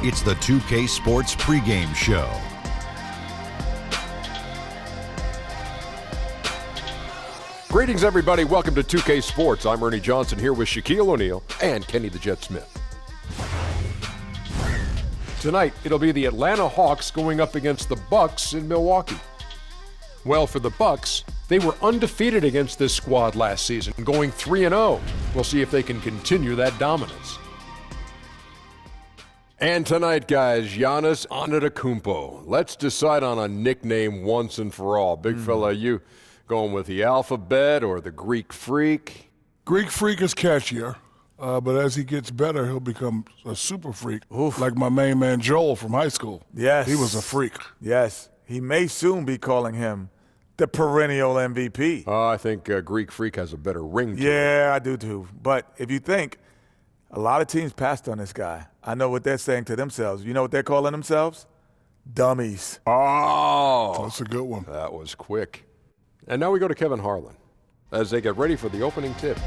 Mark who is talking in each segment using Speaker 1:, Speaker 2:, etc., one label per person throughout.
Speaker 1: It's the 2K Sports pregame show.
Speaker 2: Greetings, everybody. Welcome to 2K Sports. I'm Ernie Johnson here with Shaquille O'Neal and Kenny the Jet Smith. Tonight, it'll be the Atlanta Hawks going up against the Bucks in Milwaukee. Well, for the Bucks, they were undefeated against this squad last season, going 3-0. We'll see if they can continue that dominance. And tonight, guys, Giannis Antetokounmpo. Let's decide on a nickname once and for all. Big fella, you going with the alphabet or the Greek freak?
Speaker 3: Greek freak is catchier, but as he gets better, he'll become a super freak, like my main man Joel from high school.
Speaker 4: Yes.
Speaker 3: He was a freak.
Speaker 4: Yes. He may soon be calling him the perennial MVP.
Speaker 2: I think Greek freak has a better ring to it.
Speaker 4: Yeah, I do too. But if you think, a lot of teams passed on this guy. I know what they're saying to themselves. You know what they're calling themselves? Dummies.
Speaker 2: Oh,
Speaker 3: That's a good one.
Speaker 2: that was quick. And now we go to Kevin Harlan as they get ready for the opening tip.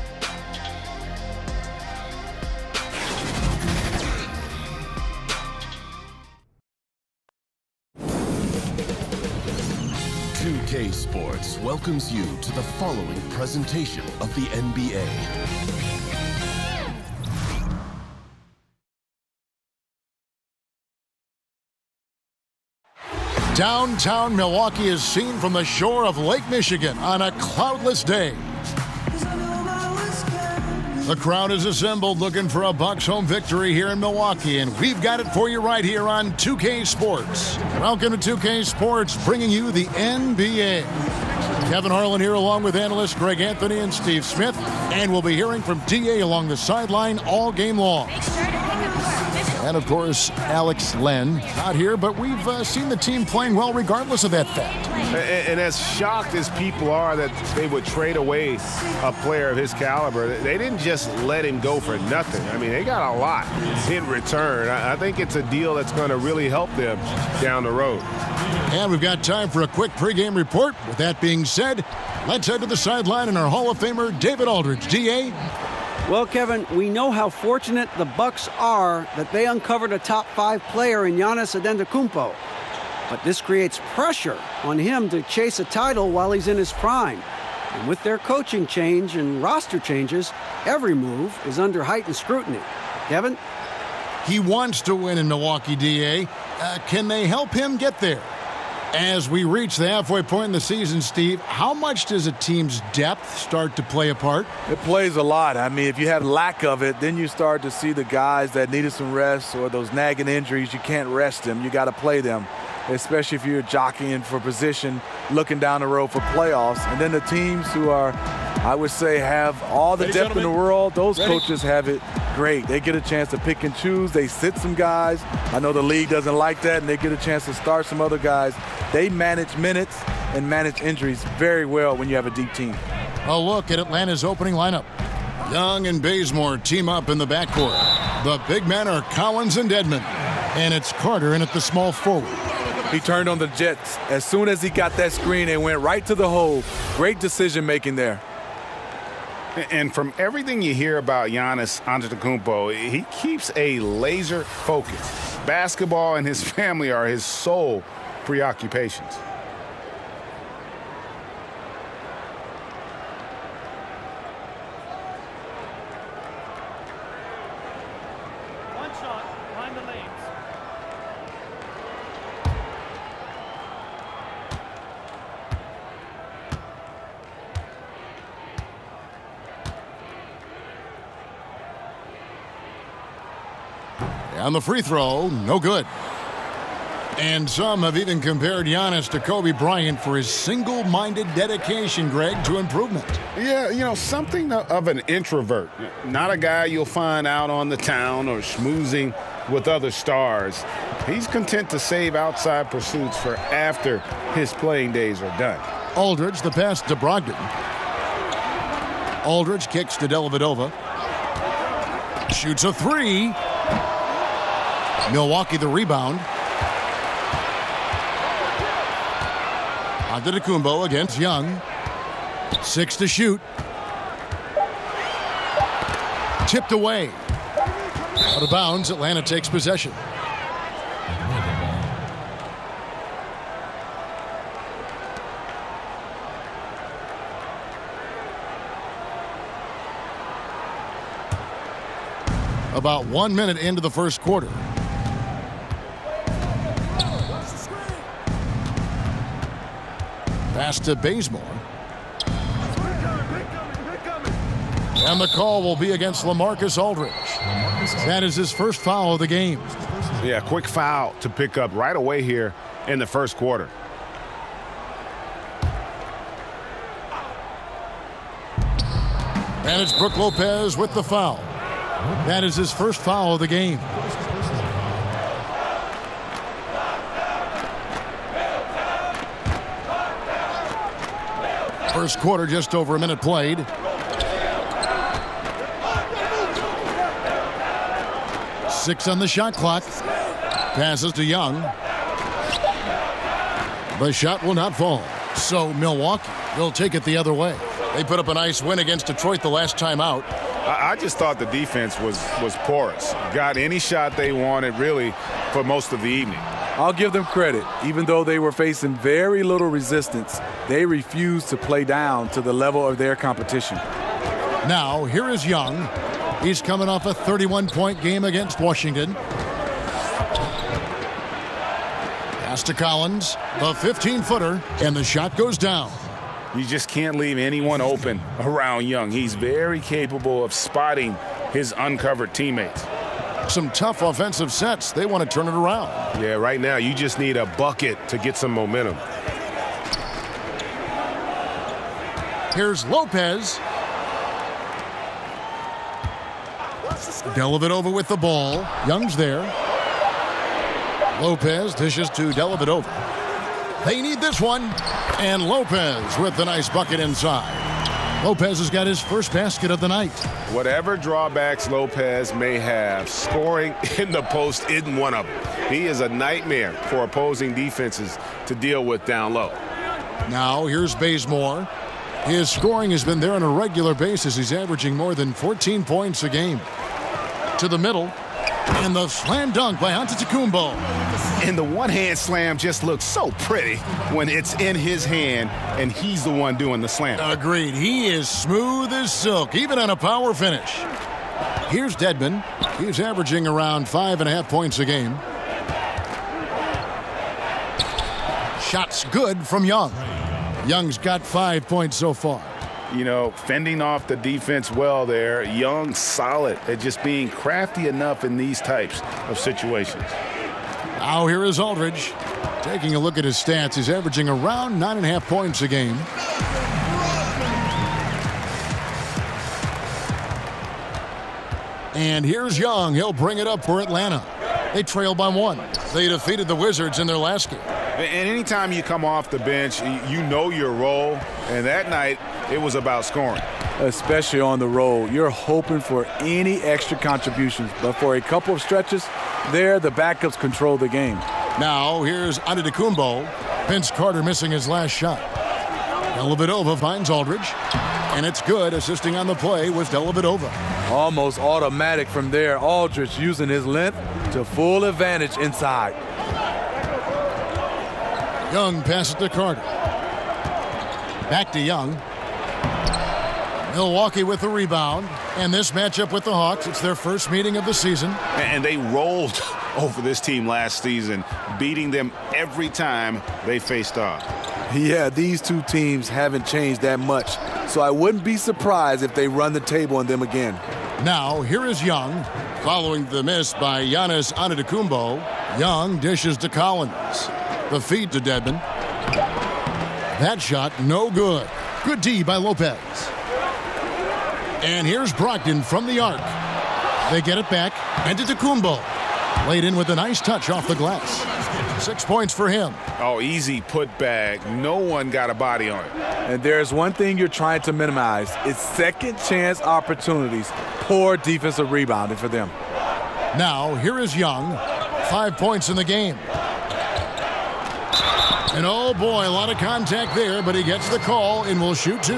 Speaker 5: K Sports welcomes you to the following presentation of the NBA.
Speaker 6: Downtown Milwaukee is seen from the shore of Lake Michigan on a cloudless day. The crowd is assembled looking for a Bucks home victory here in Milwaukee, and we've got it for you right here on 2K Sports. Welcome to 2K Sports, bringing you the NBA. Kevin Harlan here along with analysts Greg Anthony and Steve Smith, and we'll be hearing from DA along the sideline all game long. And, of course, Alex Len, not here, but we've seen the team playing well regardless of that fact.
Speaker 7: And as shocked as people are that they would trade away a player of his caliber, they didn't just let him go for nothing. I mean, they got a lot in return. I think it's a deal that's going to really help them down the road.
Speaker 6: And we've got time for a quick pregame report. With that being said, let's head to the sideline and our Hall of Famer, David Aldridge. DA?
Speaker 8: Well, Kevin, we know how fortunate the Bucks are that they uncovered a top-5 player in Giannis Antetokounmpo. But this creates pressure on him to chase a title while he's in his prime. And with their coaching change and roster changes, every move is under heightened scrutiny. Kevin?
Speaker 6: He wants to win in Milwaukee, DA. Can they help him get there? As we reach the halfway point in the season, Steve, how much does a team's depth start to play a part?
Speaker 4: It plays a lot. I mean, if you have lack of it, then you start to see the guys that needed some rest or those nagging injuries, you can't rest them. You got to play them, especially if you're jockeying for position, looking down the road for playoffs. And then the teams who are, I would say, have all the depth in the world, those coaches have it great. They get a chance to pick and choose. They sit some guys. I know the league doesn't like that, and they get a chance to start some other guys. They manage minutes and manage injuries very well when you have a deep team.
Speaker 6: A look at Atlanta's opening lineup. Young and Bazemore team up in the backcourt. The big men are Collins and Dedmon. And it's Carter in at the small forward.
Speaker 4: He turned on the Jets. As soon as he got that screen, they went right to the hole. Great decision-making there.
Speaker 7: And from everything you hear about Giannis Antetokounmpo, he keeps a laser focus. Basketball and his family are his sole preoccupations.
Speaker 9: One shot, behind the lanes.
Speaker 6: On the free throw, no good. And some have even compared Giannis to Kobe Bryant for his single-minded dedication, Greg, to improvement.
Speaker 7: Yeah, you know, something of an introvert. Not a guy you'll find out on the town or schmoozing with other stars. He's content to save outside pursuits for after his playing days are done.
Speaker 6: Aldridge, the pass to Brogdon. Aldridge kicks to Dellavedova. Shoots a three. Milwaukee the rebound. Antetokounmpo against Young. 6 to shoot. Tipped away. Out of bounds, Atlanta takes possession. About 1 minute into the first quarter. Pass to Bazemore. And the call will be against LaMarcus Aldridge. That is his first foul of the game.
Speaker 7: Yeah, quick foul to pick up right away here in the first quarter.
Speaker 6: And it's Brook Lopez with the foul. That is his first foul of the game. First quarter, just over a minute played. Six on the shot clock. Passes to Young. The shot will not fall. So Milwaukee will take it the other way. They put up a nice win against Detroit the last time out.
Speaker 7: I just thought the defense was porous. Got any shot they wanted, really, for most of the evening.
Speaker 4: I'll give them credit. Even though they were facing very little resistance, they refused to play down to the level of their competition.
Speaker 6: Now, here is Young. He's coming off a 31-point game against Washington. Pass to Collins, the 15-footer, and the shot goes down.
Speaker 7: You just can't leave anyone open around Young. He's very capable of spotting his uncovered teammates.
Speaker 6: Some tough offensive sets. They want to turn it around.
Speaker 7: Yeah, right now you just need a bucket to get some momentum.
Speaker 6: Here's Lopez. Dellavedova with the ball. Young's there. Lopez dishes to Dellavedova. They need this one. And Lopez with the nice bucket inside. Lopez has got his first basket of the night.
Speaker 7: Whatever drawbacks Lopez may have, scoring in the post isn't one of them. He is a nightmare for opposing defenses to deal with down low.
Speaker 6: Now here's Bazemore. His scoring has been there on a regular basis. He's averaging more than 14 points a game. To the middle. And the slam dunk by Antetokounmpo.
Speaker 7: And the one-hand slam just looks so pretty when it's in his hand and he's the one doing the slam.
Speaker 6: Agreed. He is smooth as silk, even on a power finish. Here's Dedmon. He's averaging around 5.5 points a game. Shots good from Young. Young's got 5 points so far.
Speaker 7: You know, fending off the defense well there. Young solid at just being crafty enough in these types of situations.
Speaker 6: Now here is Aldridge. Taking a look at his stats, he's averaging around 9.5 points a game. And here's Young. He'll bring it up for Atlanta. They trail by 1. They defeated the Wizards in their last game.
Speaker 7: And anytime you come off the bench, you know your role. And that night, it was about scoring.
Speaker 4: Especially on the road. You're hoping for any extra contributions. But for a couple of stretches, there, the backups control the game.
Speaker 6: Now, here's Antetokounmpo. Vince Carter missing his last shot. Dellavedova finds Aldridge. And it's good. Assisting on the play was Dellavedova.
Speaker 4: Almost automatic from there. Aldridge using his length to full advantage inside.
Speaker 6: Young passes to Carter. Back to Young. Milwaukee with the rebound. And this matchup with the Hawks, it's their first meeting of the season.
Speaker 7: And they rolled over this team last season, beating them every time they faced off.
Speaker 4: Yeah, these two teams haven't changed that much. So I wouldn't be surprised if they run the table on them again.
Speaker 6: Now, here is Young. Following the miss by Giannis Antetokounmpo, Young dishes to Collins. The feed to Dedmon. That shot, no good. Good D by Lopez. And here's Brogdon from the arc. They get it back. Antetokounmpo laid in with a nice touch off the glass. 6 points for him.
Speaker 7: Oh, easy put back. No one got a body on it.
Speaker 4: And there's one thing you're trying to minimize. It's second chance opportunities. Poor defensive rebounding for them.
Speaker 6: Now, here is Young. 5 points in the game. And oh boy, a lot of contact there, but he gets the call and will shoot 2.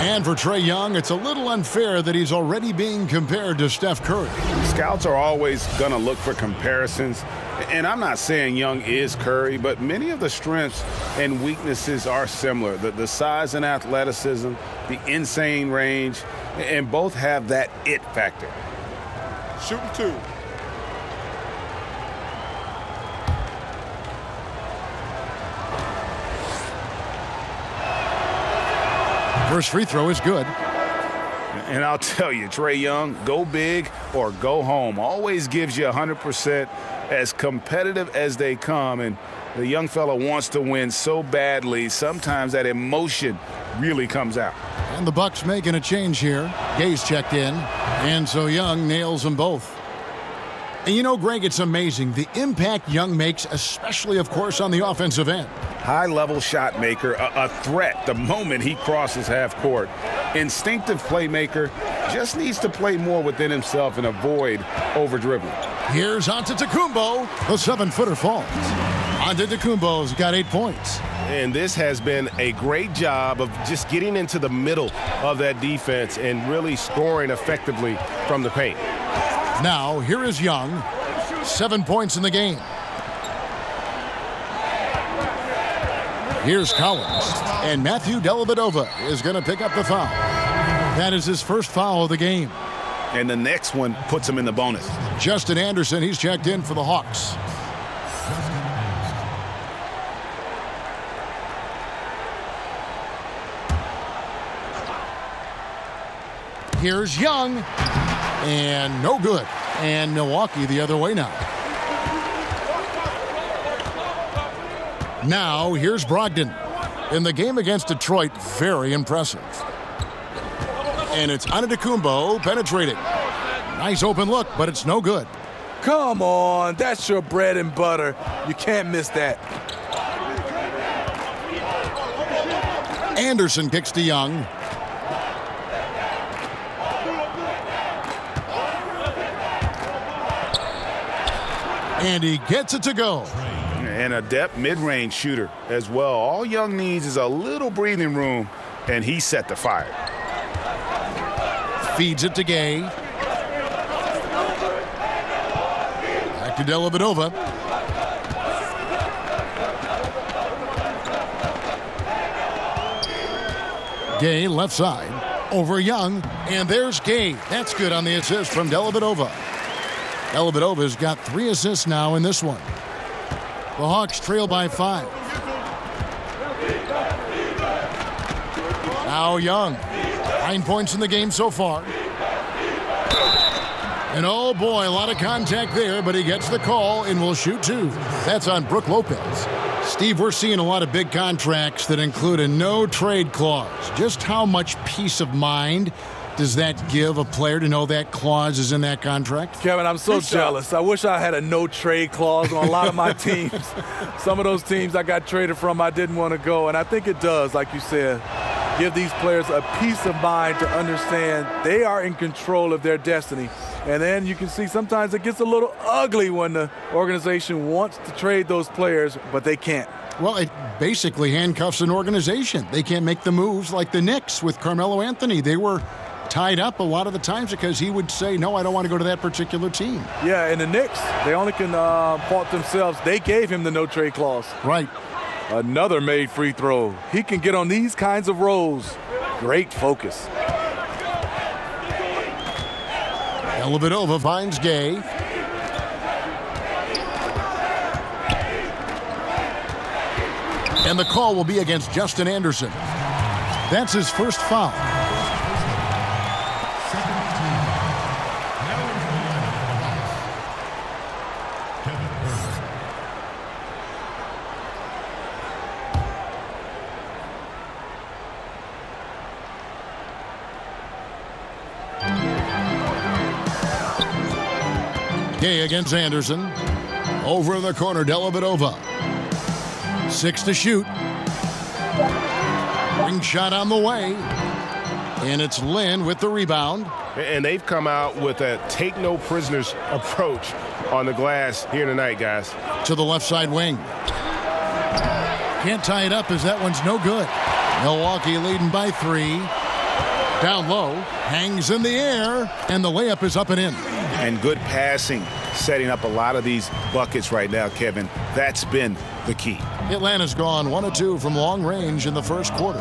Speaker 6: And for Trae Young, it's a little unfair that he's already being compared to Steph Curry.
Speaker 7: Scouts are always going to look for comparisons. And I'm not saying Young is Curry, but many of the strengths and weaknesses are similar. The size and athleticism, the insane range, and both have that it factor.
Speaker 3: Shooting 2.
Speaker 6: First free throw is good.
Speaker 7: And I'll tell you, Trae Young, go big or go home. Always gives you 100%, as competitive as they come. And the young fella wants to win so badly, sometimes that emotion really comes out.
Speaker 6: And the Bucks making a change here. Gay's checked in, and so Young nails them both. And you know, Greg, it's amazing the impact Young makes, especially, of course, on the offensive end.
Speaker 7: High-level shot maker, a threat the moment he crosses half court. Instinctive playmaker, just needs to play more within himself and avoid over-dribbling.
Speaker 6: Here's Antetokounmpo. The 7-footer falls. Antetokounmpo's got 8 points.
Speaker 7: And this has been a great job of just getting into the middle of that defense and really scoring effectively from the paint.
Speaker 6: Now, here is Young. 7 points in the game. Here's Collins. And Matthew Dellavedova is going to pick up the foul. That is his first foul of the game.
Speaker 7: And the next one puts him in the bonus.
Speaker 6: Justin Anderson, he's checked in for the Hawks. Here's Young. And no good. And Milwaukee the other way now. Now, here's Brogdon. In the game against Detroit, very impressive. And it's Antetokounmpo penetrating. Nice open look, but it's no good.
Speaker 4: Come on, that's your bread and butter. You can't miss that.
Speaker 6: Anderson kicks to Young. And he gets it to go.
Speaker 7: And a depth mid-range shooter as well. All Young needs is a little breathing room, and he set the fire.
Speaker 6: Feeds it to Gay. Back to Dellavedova. Gay left side. Over Young. And there's Gay. That's good on the assist from Dellavedova. Dellavedova's got 3 assists now in this one. The Hawks trail by 5. Now Young. 9 points in the game so far. And oh boy, a lot of contact there, but he gets the call and will shoot 2. That's on Brook Lopez. Steve, we're seeing a lot of big contracts that include a no-trade clause. Just how much peace of mind does that give a player to know that clause is in that contract?
Speaker 4: Kevin, I'm so jealous. I wish I had a no-trade clause on a lot of my teams. Some of those teams I got traded from, I didn't want to go. And I think it does, like you said, give these players a peace of mind to understand they are in control of their destiny. And then you can see sometimes it gets a little ugly when the organization wants to trade those players, but they can't.
Speaker 6: Well, it basically handcuffs an organization. They can't make the moves like the Knicks with Carmelo Anthony. They were tied up a lot of the times because he would say, no, I don't want to go to that particular team.
Speaker 4: Yeah, and the Knicks, they only can fault themselves. They gave him the no-trade clause.
Speaker 6: Right.
Speaker 4: Another made free throw. He can get on these kinds of rolls. Great focus.
Speaker 6: Dellavedova finds Gay. And the call will be against Justin Anderson. That's his first foul. Gay against Anderson. Over in the corner, Dellavedova. 6 to shoot. Ring shot on the way. And it's Lynn with the rebound.
Speaker 7: And they've come out with a take-no-prisoners approach on the glass here tonight, guys.
Speaker 6: To the left side wing. Can't tie it up as that one's no good. Milwaukee leading by 3. Down low. Hangs in the air. And the layup is up and in.
Speaker 7: And good passing, setting up a lot of these buckets right now, Kevin. That's been the key.
Speaker 6: Atlanta's gone 1 of 2 from long range in the first quarter.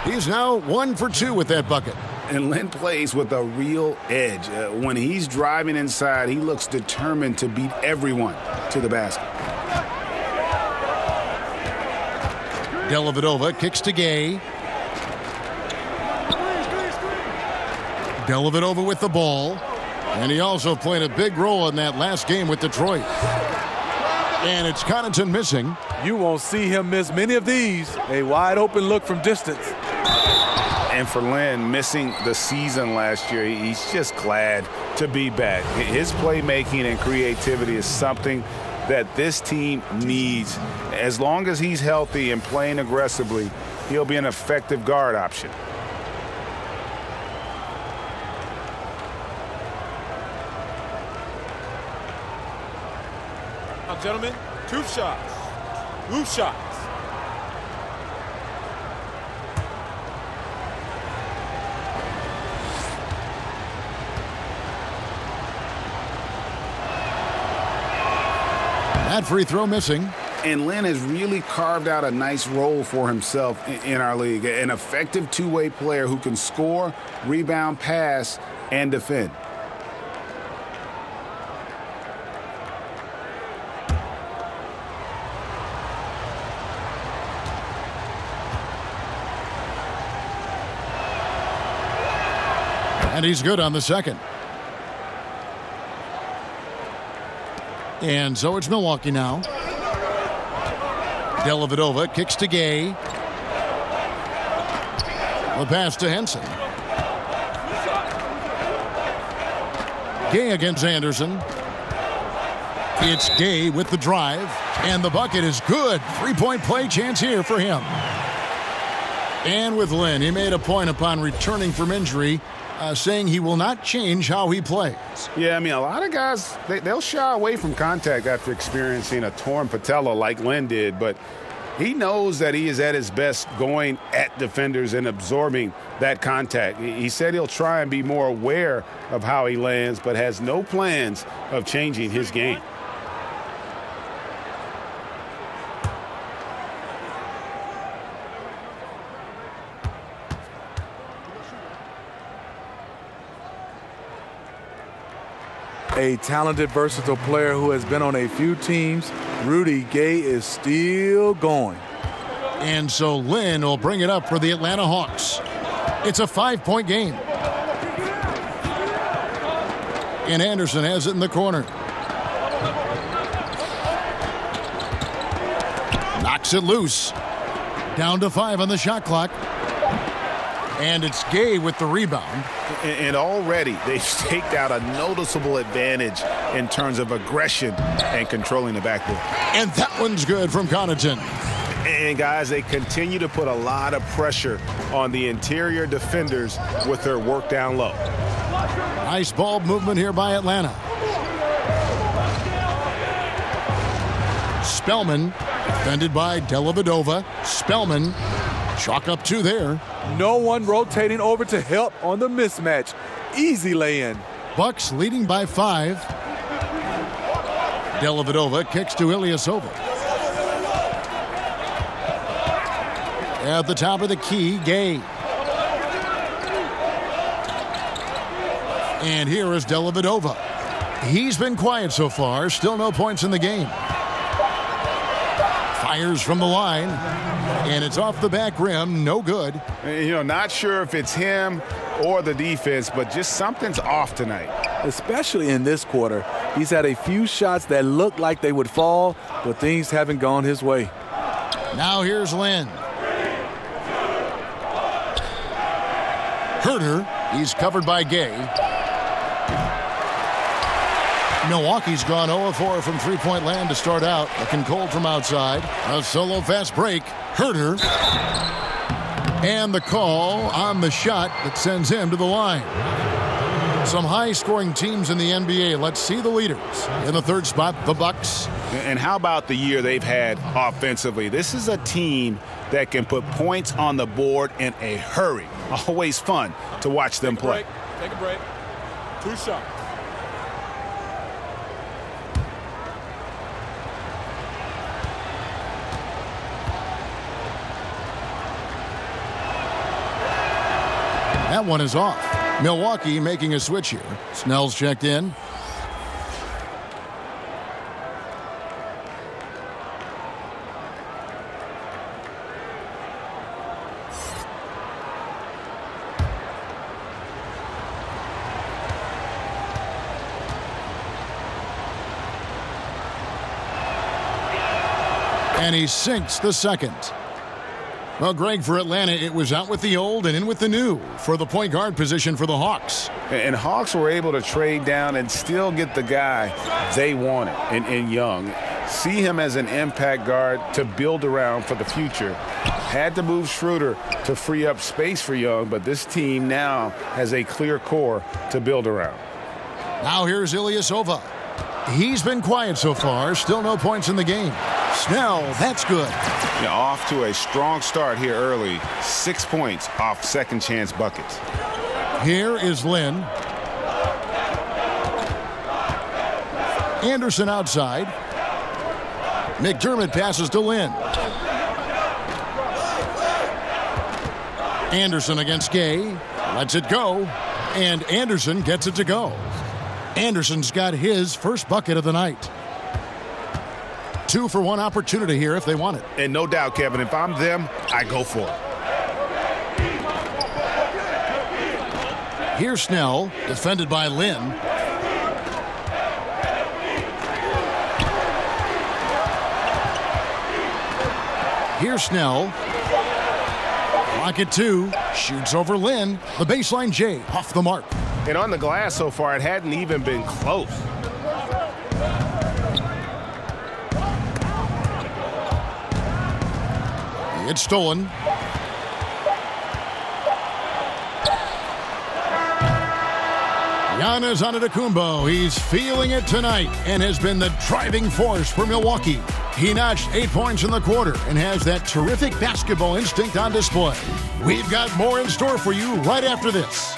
Speaker 6: He's now 1 for 2 with that bucket.
Speaker 10: And Lynn plays with a real edge. When he's driving inside, he looks determined to beat everyone to the basket.
Speaker 6: Dellavedova kicks to Gay. Dellavedova with the ball. And he also played a big role in that last game with Detroit. And it's Connaughton missing.
Speaker 4: You won't see him miss many of these. A wide open look from distance.
Speaker 10: And for Lynn, missing the season last year, he's just glad to be back. His playmaking and creativity is something that this team needs. As long as he's healthy and playing aggressively, he'll be an effective guard option.
Speaker 11: Now, gentlemen, 2 shots. 2 shots.
Speaker 6: That free throw missing.
Speaker 10: And Lynn has really carved out a nice role for himself in our league. An effective two-way player who can score, rebound, pass, and defend.
Speaker 6: And he's good on the second. And so it's Milwaukee now. Dellavedova kicks to Gay. The pass to Henson. Gay against Anderson. It's Gay with the drive. And the bucket is good. 3-point play chance here for him. And with Lynn, he made a point upon returning from injury, saying he will not change how he plays.
Speaker 10: Yeah, I mean, a lot of guys, they'll shy away from contact after experiencing a torn patella like Lynn did, but he knows that he is at his best going at defenders and absorbing that contact. He said he'll try and be more aware of how he lands, but has no plans of changing his game.
Speaker 4: A talented, versatile player who has been on a few teams. Rudy Gay is still going.
Speaker 6: And so Lynn will bring it up for the Atlanta Hawks. It's a 5-point game. And Anderson has it in the corner. Knocks it loose. Down to 5 on the shot clock. And it's Gay with the rebound.
Speaker 10: And already they've staked out a noticeable advantage in terms of aggression and controlling the backboard.
Speaker 6: And that one's good from Connaughton.
Speaker 10: And guys, they continue to put a lot of pressure on the interior defenders with their work down low.
Speaker 6: Nice ball movement here by Atlanta. Spellman, defended by Dellavedova. Spellman, chalk up 2 there.
Speaker 4: No one rotating over to help on the mismatch. Easy lay-in.
Speaker 6: Bucks leading by 5. Dellavedova kicks to Ilyasova. At the top of the key, Gay. And here is Dellavedova. He's been quiet so far. Still no points in the game. Fires from the line. And it's off the back rim. No good.
Speaker 10: You know, not sure if it's him or the defense, but just something's off tonight.
Speaker 4: Especially in this quarter. He's had a few shots that looked like they would fall, but things haven't gone his way.
Speaker 6: Now here's Lynn. Herter. He's covered by Gay. Milwaukee's gone 0-4 from three-point land to start out. Looking cold from outside. A solo fast break. Herter. And the call on the shot that sends him to the line. Some high-scoring teams in the NBA. Let's see the leaders. In the third spot, the Bucks.
Speaker 10: And how about the year they've had offensively? This is a team that can put points on the board in a hurry. Always fun to watch them play.
Speaker 11: Take a break. 2 shots.
Speaker 6: That one is off. Milwaukee making a switch here. Snell's checked in. And he sinks the second. Well, Greg, for Atlanta, it was out with the old and in with the new for the point guard position for the Hawks.
Speaker 10: And Hawks were able to trade down and still get the guy they wanted in Young. See him as an impact guard to build around for the future. Had to move Schroeder to free up space for Young, but this team now has a clear core to build around.
Speaker 6: Now here's Ilyasova. He's been quiet so far. Still no points in the game. Snell, that's good.
Speaker 7: Yeah, off to a strong start here early. 6 points off second chance buckets.
Speaker 6: Here is Lynn. Anderson outside. McDermott passes to Lynn. Anderson against Gay. Lets it go. And Anderson gets it to go. Anderson's got his first bucket of the night. 2-for-1 opportunity here if they want it.
Speaker 7: And no doubt, Kevin, if I'm them, I go for it.
Speaker 6: Here's Snell, defended by Lynn. Here's Snell. Rocket 2, shoots over Lynn. The baseline J, off the mark.
Speaker 7: And on the glass so far, it hadn't even been close.
Speaker 6: It's stolen. Giannis Antetokounmpo. He's feeling it tonight and has been the driving force for Milwaukee. He notched 8 points in the quarter and has that terrific basketball instinct on display. We've got more in store for you right after this.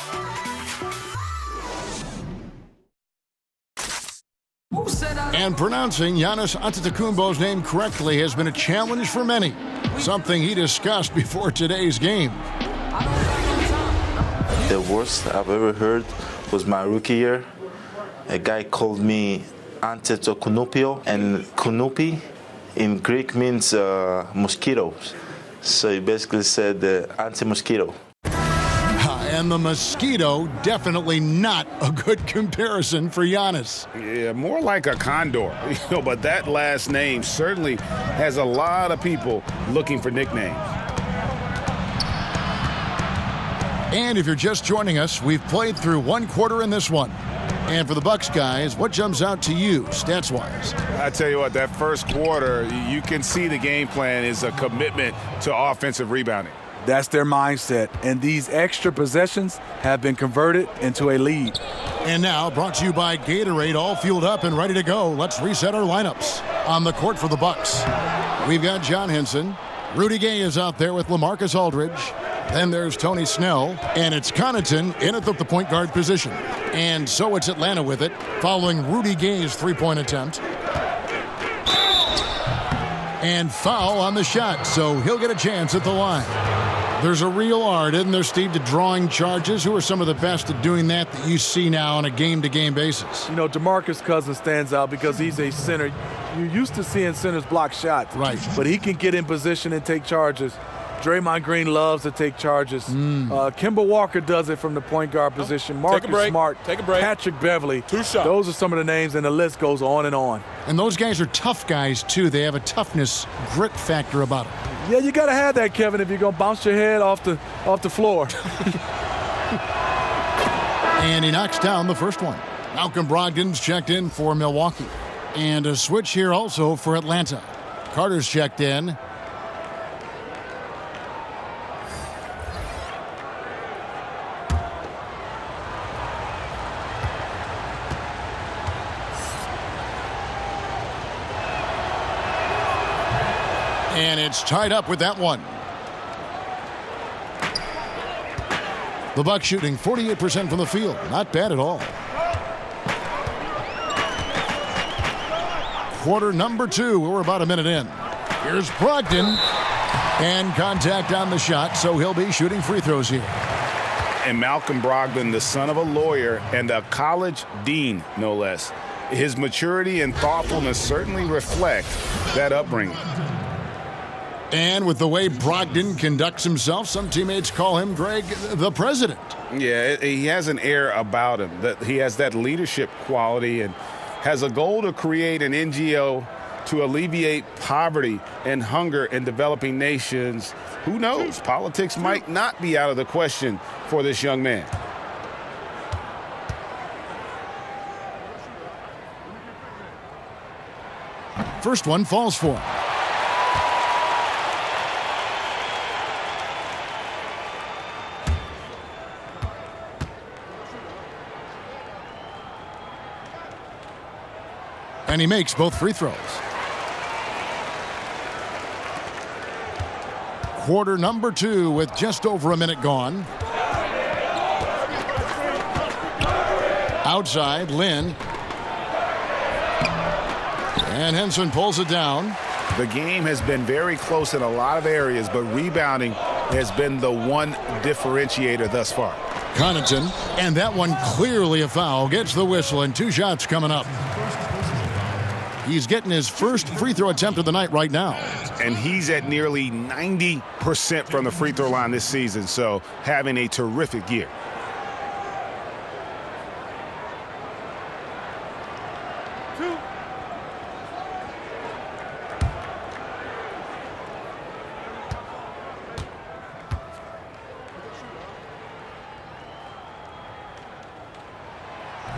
Speaker 6: And pronouncing Giannis Antetokounmpo's name correctly has been a challenge for many, something he discussed before today's game.
Speaker 12: The worst I've ever heard was my rookie year. A guy called me Antetokounmpo, and Kunupi in Greek means mosquitoes. So he basically said anti-mosquito.
Speaker 6: And the mosquito, definitely not a good comparison for Giannis.
Speaker 10: Yeah, more like a condor. But that last name certainly has a lot of people looking for nicknames.
Speaker 6: And if you're just joining us, we've played through one quarter in this one. And for the Bucks guys, what jumps out to you, stats-wise?
Speaker 10: I tell you what, that first quarter, you can see the game plan is a commitment to offensive rebounding.
Speaker 4: That's their mindset, and these extra possessions have been converted into a lead.
Speaker 6: And now, brought to you by Gatorade, all fueled up and ready to go. Let's reset our lineups. On the court for the Bucks, we've got John Henson. Rudy Gay is out there with LaMarcus Aldridge. Then there's Tony Snell, and it's Connaughton in at the point guard position. And so it's Atlanta with it, following Rudy Gay's three-point attempt. And foul on the shot, so he'll get a chance at the line. There's a real art, isn't there, Steve, to drawing charges? Who are some of the best at doing that you see now on a game-to-game basis?
Speaker 4: You know, DeMarcus Cousins stands out because he's a center. You're used to seeing centers block shots.
Speaker 6: Right.
Speaker 4: But he can get in position and take charges. Draymond Green loves to take charges. Kemba Walker does it from the point guard position. Marcus Smart.
Speaker 11: Take a break.
Speaker 4: Patrick Beverley.
Speaker 11: 2 shots.
Speaker 4: Those are some of the names, and the list goes on and on.
Speaker 6: And those guys are tough guys, too. They have a toughness, grit factor about them.
Speaker 4: Yeah, you got to have that, Kevin, if you're going to bounce your head off the floor.
Speaker 6: And he knocks down the first one. Malcolm Brogdon's checked in for Milwaukee. And a switch here also for Atlanta. Carter's checked in. And it's tied up with that one. The Bucks shooting 48% from the field. Not bad at all. Quarter number 2. We're about a minute in. Here's Brogdon. And contact on the shot, so he'll be shooting free throws here.
Speaker 10: And Malcolm Brogdon, the son of a lawyer and a college dean, no less. His maturity and thoughtfulness certainly reflect that upbringing.
Speaker 6: And with the way Brogdon conducts himself, some teammates call him, Greg, the president.
Speaker 10: Yeah, he has an air about him. That he has that leadership quality and has a goal to create an NGO to alleviate poverty and hunger in developing nations. Who knows? Politics might not be out of the question for this young man.
Speaker 6: First one falls for him. And he makes both free throws. Quarter number 2 with just over a minute gone. Outside, Lynn. And Henson pulls it down.
Speaker 10: The game has been very close in a lot of areas, but rebounding has been the one differentiator thus far.
Speaker 6: Connaughton, and that one clearly a foul, gets the whistle, and 2 shots coming up. He's getting his first free throw attempt of the night right now.
Speaker 10: And he's at nearly 90% from the free throw line this season, so having a terrific year.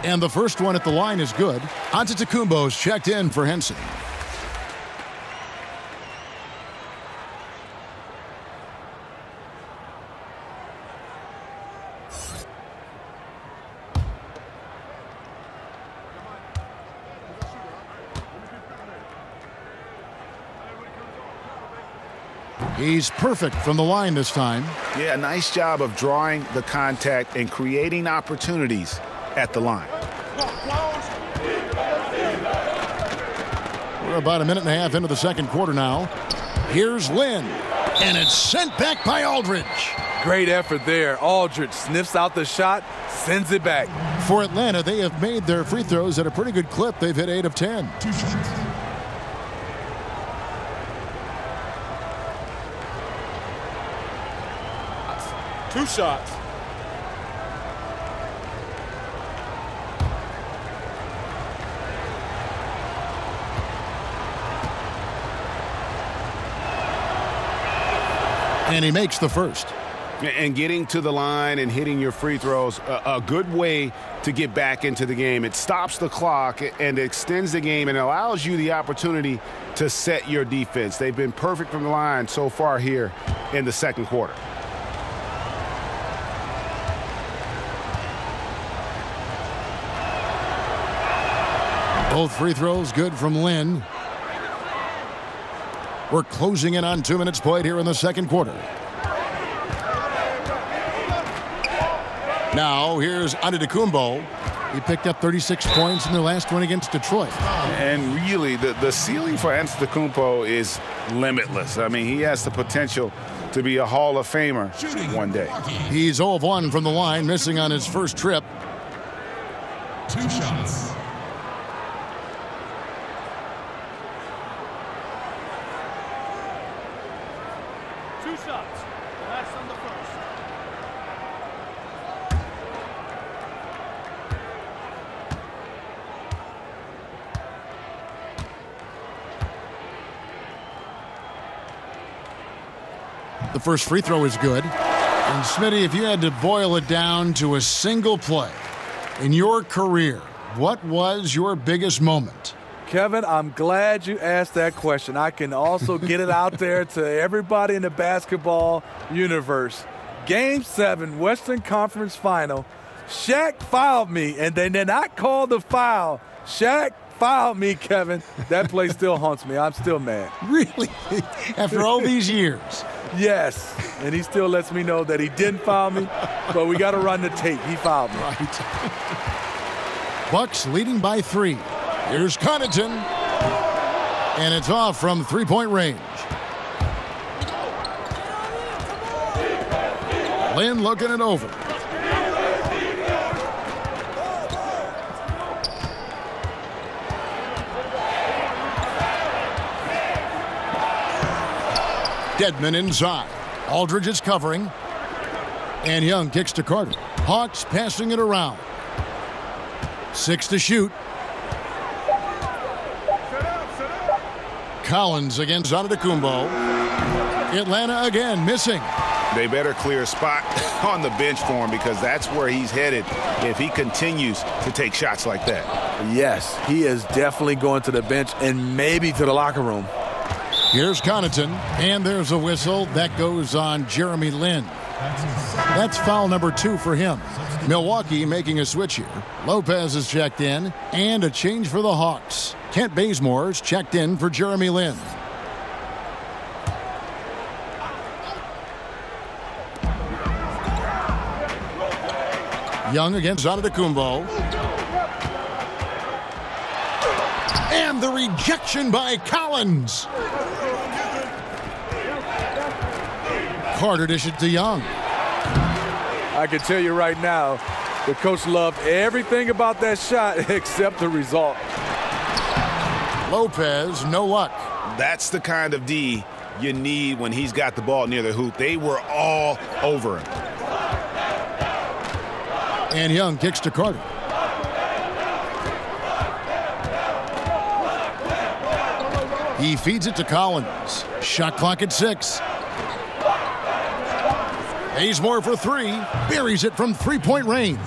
Speaker 6: And the first one at the line is good. Antetokounmpo's checked in for Henson. He's perfect from the line this time.
Speaker 10: Yeah, nice job of drawing the contact and creating opportunities at the line.
Speaker 6: We're about a minute and a half into the second quarter now. Here's Lynn, and it's sent back by Aldridge.
Speaker 4: Great effort there. Aldridge sniffs out the shot, sends it back.
Speaker 6: For Atlanta, they have made their free throws at a pretty good clip. They've hit 8 of 10.
Speaker 11: 2 shots.
Speaker 6: And he makes the first.
Speaker 10: And getting to the line and hitting your free throws, a good way to get back into the game. It stops the clock and extends the game and allows you the opportunity to set your defense. They've been perfect from the line so far here in the second quarter.
Speaker 6: Both free throws good from Lynn. We're closing in on 2 minutes played here in the second quarter. Now here's Antetokounmpo. He picked up 36 points in their last one against Detroit.
Speaker 10: And really, the ceiling for Antetokounmpo is limitless. I mean, he has the potential to be a Hall of Famer one day.
Speaker 6: He's 0 of 1 from the line, missing on his first trip.
Speaker 5: 2 shots.
Speaker 6: The first free throw is good. And Smitty, if you had to boil it down to a single play in your career, what was your biggest moment?
Speaker 4: Kevin, I'm glad you asked that question. I can also get it out there to everybody in the basketball universe. Game 7, Western Conference Final. Shaq fouled me, and they did not call the foul. Shaq fouled me, Kevin. That play still haunts me. I'm still mad.
Speaker 6: Really? After all these years?
Speaker 4: Yes. And he still lets me know that he didn't foul me, but we got to run the tape. He fouled me.
Speaker 6: Right. Bucks leading by 3. Here's Connaughton. And it's off from three-point range. Lynn looking it over. Dedman inside. Aldridge is covering. And Young kicks to Carter. Hawks passing it around. 6 to shoot. Collins against Antetokounmpo. Atlanta again missing.
Speaker 10: They better clear a spot on the bench for him because that's where he's headed if he continues to take shots like that.
Speaker 4: Yes, he is definitely going to the bench and maybe to the locker room.
Speaker 6: Here's Connaughton, and there's a whistle that goes on Jeremy Lin. That's foul number 2 for him. Milwaukee making a switch here. Lopez is checked in, and a change for the Hawks. Kent Bazemore's checked in for Jeremy Lin. Young against Antetokounmpo. And the rejection by Collins. Carter dishes to Young.
Speaker 4: I can tell you right now, the coach loved everything about that shot except the result.
Speaker 6: Lopez, no luck.
Speaker 10: That's the kind of D you need when he's got the ball near the hoop. They were all over him.
Speaker 6: And Young kicks to Carter. He feeds it to Collins. Shot clock at 6. Bazemore for 3. Buries it from three-point range.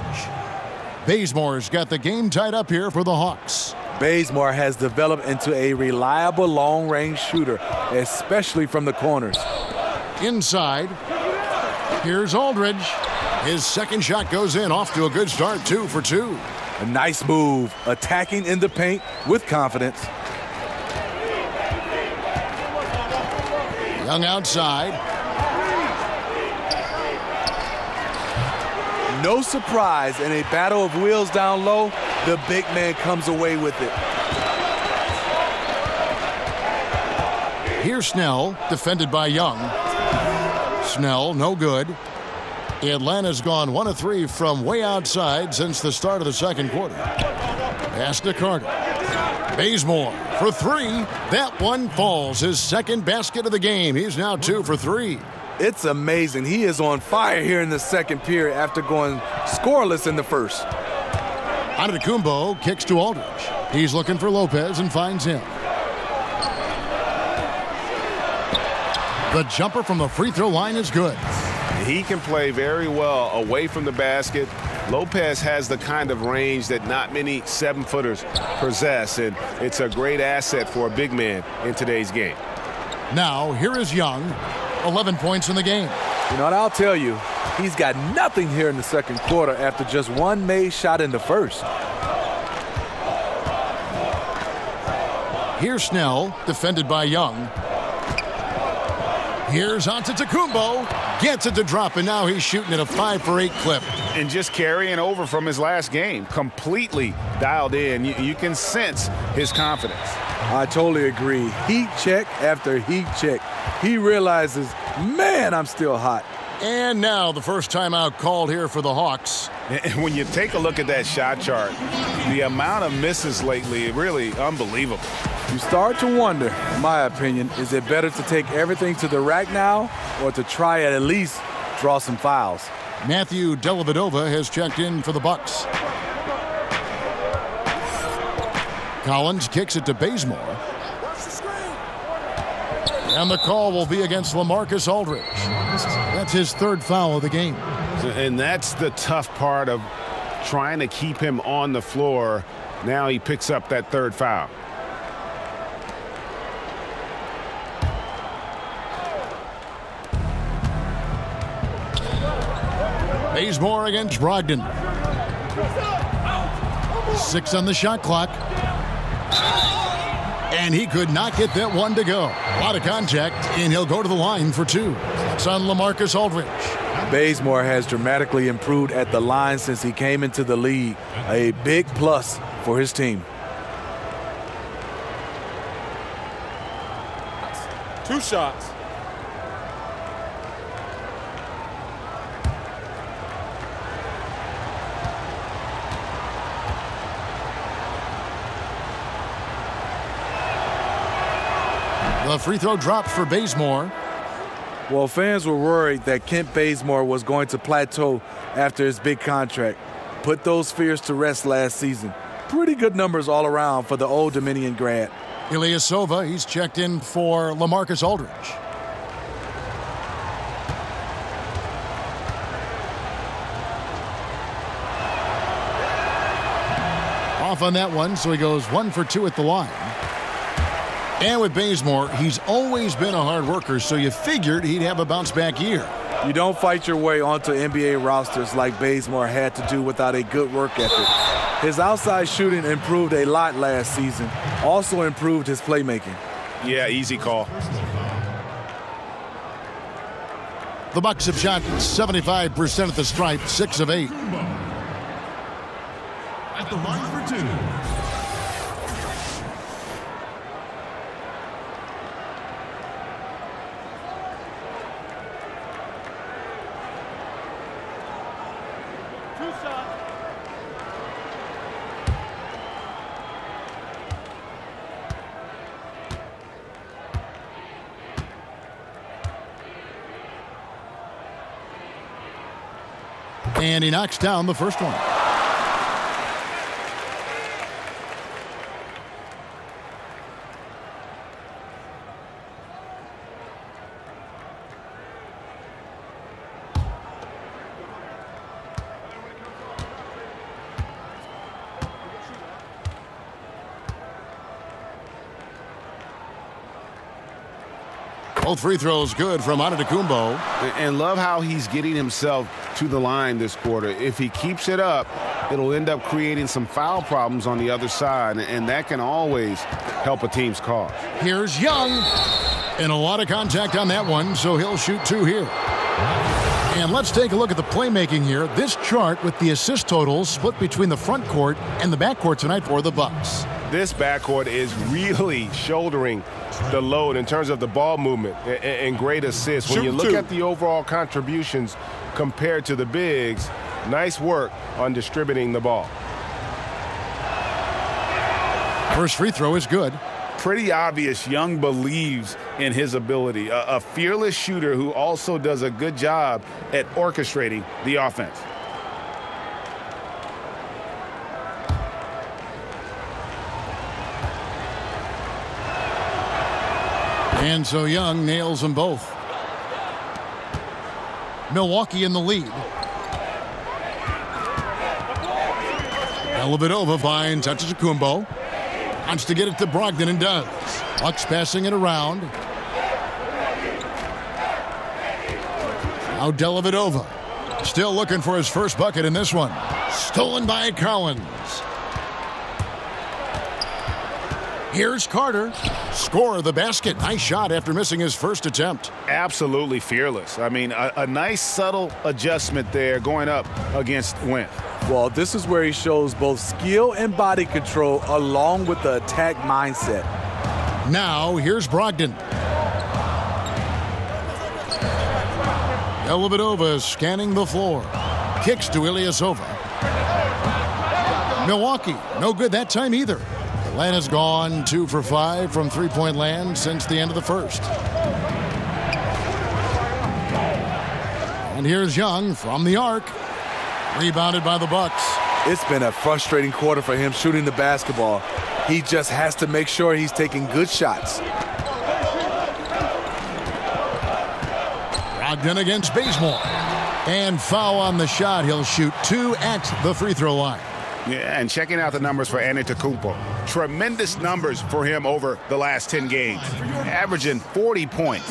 Speaker 6: Bazemore's got the game tied up here for the Hawks.
Speaker 4: Bazemore has developed into a reliable long-range shooter, especially from the corners.
Speaker 6: Inside. Here's Aldridge. His second shot goes in, off to a good start, 2 for 2.
Speaker 4: A nice move, attacking in the paint with confidence.
Speaker 6: Young outside.
Speaker 4: No surprise, in a battle of wheels down low, the big man comes away with it.
Speaker 6: Here's Snell, defended by Young. Snell, no good. Atlanta's gone 1 of 3 from way outside since the start of the second quarter. Pass to Carter. Bazemore for 3. That one falls. His second basket of the game. He's now 2 for 3.
Speaker 4: It's amazing. He is on fire here in the second period after going scoreless in the first.
Speaker 6: Antetokounmpo kicks to Aldridge. He's looking for Lopez and finds him. The jumper from the free throw line is good.
Speaker 10: He can play very well away from the basket. Lopez has the kind of range that not many 7-footers possess, and it's a great asset for a big man in today's game.
Speaker 6: Now, here is Young, 11 points in the game.
Speaker 4: You know what, I'll tell you, he's got nothing here in the second quarter after just one made shot in the first.
Speaker 6: Here's Snell, defended by Young. Here's Antetokounmpo. Gets it to drop, and now he's shooting at a 5 for 8 clip.
Speaker 10: And just carrying over from his last game, completely dialed in. You can sense his confidence.
Speaker 4: I totally agree. Heat check after heat check. He realizes, man, I'm still hot.
Speaker 6: And now the first timeout called here for the Hawks.
Speaker 10: And when you take a look at that shot chart, the amount of misses lately, really unbelievable.
Speaker 4: You start to wonder, in my opinion, is it better to take everything to the rack now or to try at least draw some fouls?
Speaker 6: Matthew Dellavedova has checked in for the Bucks. Collins kicks it to Bazemore. And the call will be against LaMarcus Aldridge. That's his 3rd foul of the game.
Speaker 10: And that's the tough part of trying to keep him on the floor. Now he picks up that 3rd foul.
Speaker 6: Bazemore against Brogdon. 6 on the shot clock. And he could not get that one to go. A lot of contact, and he'll go to the line for 2. It's on LaMarcus Aldridge.
Speaker 4: Bazemore has dramatically improved at the line since he came into the league. A big plus for his team.
Speaker 11: 2 shots.
Speaker 6: The free throw dropped for Bazemore.
Speaker 4: Well, fans were worried that Kent Bazemore was going to plateau after his big contract. Put those fears to rest last season. Pretty good numbers all around for the Old Dominion grad.
Speaker 6: Ilyasova, he's checked in for LaMarcus Aldridge. Off on that one, so he goes 1 for 2 at the line. And with Bazemore, he's always been a hard worker, so you figured he'd have a bounce-back year.
Speaker 4: You don't fight your way onto NBA rosters like Bazemore had to do without a good work ethic. His outside shooting improved a lot last season, also improved his playmaking.
Speaker 7: Yeah, easy call.
Speaker 6: The Bucks have shot 75% at the stripe, 6 of 8.
Speaker 5: At the line for 2.
Speaker 6: And he knocks down the first one. Both free throws good from Antetokounmpo.
Speaker 7: And love how he's getting himself to the line this quarter. If he keeps it up, it'll end up creating some foul problems on the other side, and that can always help a team's cause.
Speaker 6: Here's Young. And a lot of contact on that one, so he'll shoot 2 here. And let's take a look at the playmaking here. This chart with the assist totals split between the front court and the back court tonight for the Bucks.
Speaker 7: This backcourt is really shouldering the load in terms of the ball movement and great assists. When you look at the overall contributions compared to the bigs, nice work on distributing the ball.
Speaker 6: First free throw is good.
Speaker 10: Pretty obvious Young believes in his ability. A fearless shooter who also does a good job at orchestrating the offense.
Speaker 6: And so Young nails them both. Milwaukee in the lead. Dellavedova finds Antetokounmpo. Wants to get it to Brogdon and does. Bucks passing it around. Now Dellavedova. Still looking for his first bucket in this one. Stolen by Collins. Here's Carter. Score the basket. Nice shot after missing his first attempt.
Speaker 10: Absolutely fearless. I mean, a nice subtle adjustment there going up against Wentz.
Speaker 4: Well, this is where he shows both skill and body control along with the attack mindset.
Speaker 6: Now, here's Brogdon. Dellavedova scanning the floor. Kicks to Ilyasova. Milwaukee, no good that time either. Atlanta's gone 2 for 5 from three-point land since the end of the first. And here's Young from the arc. Rebounded by the Bucks.
Speaker 4: It's been a frustrating quarter for him shooting the basketball. He just has to make sure he's taking good shots.
Speaker 6: Brogdon against Bazemore. And foul on the shot. He'll shoot 2 at the free throw line.
Speaker 10: Yeah, and checking out the numbers for Antetokounmpo. Tremendous numbers for him over the last 10 games. Averaging 40 points,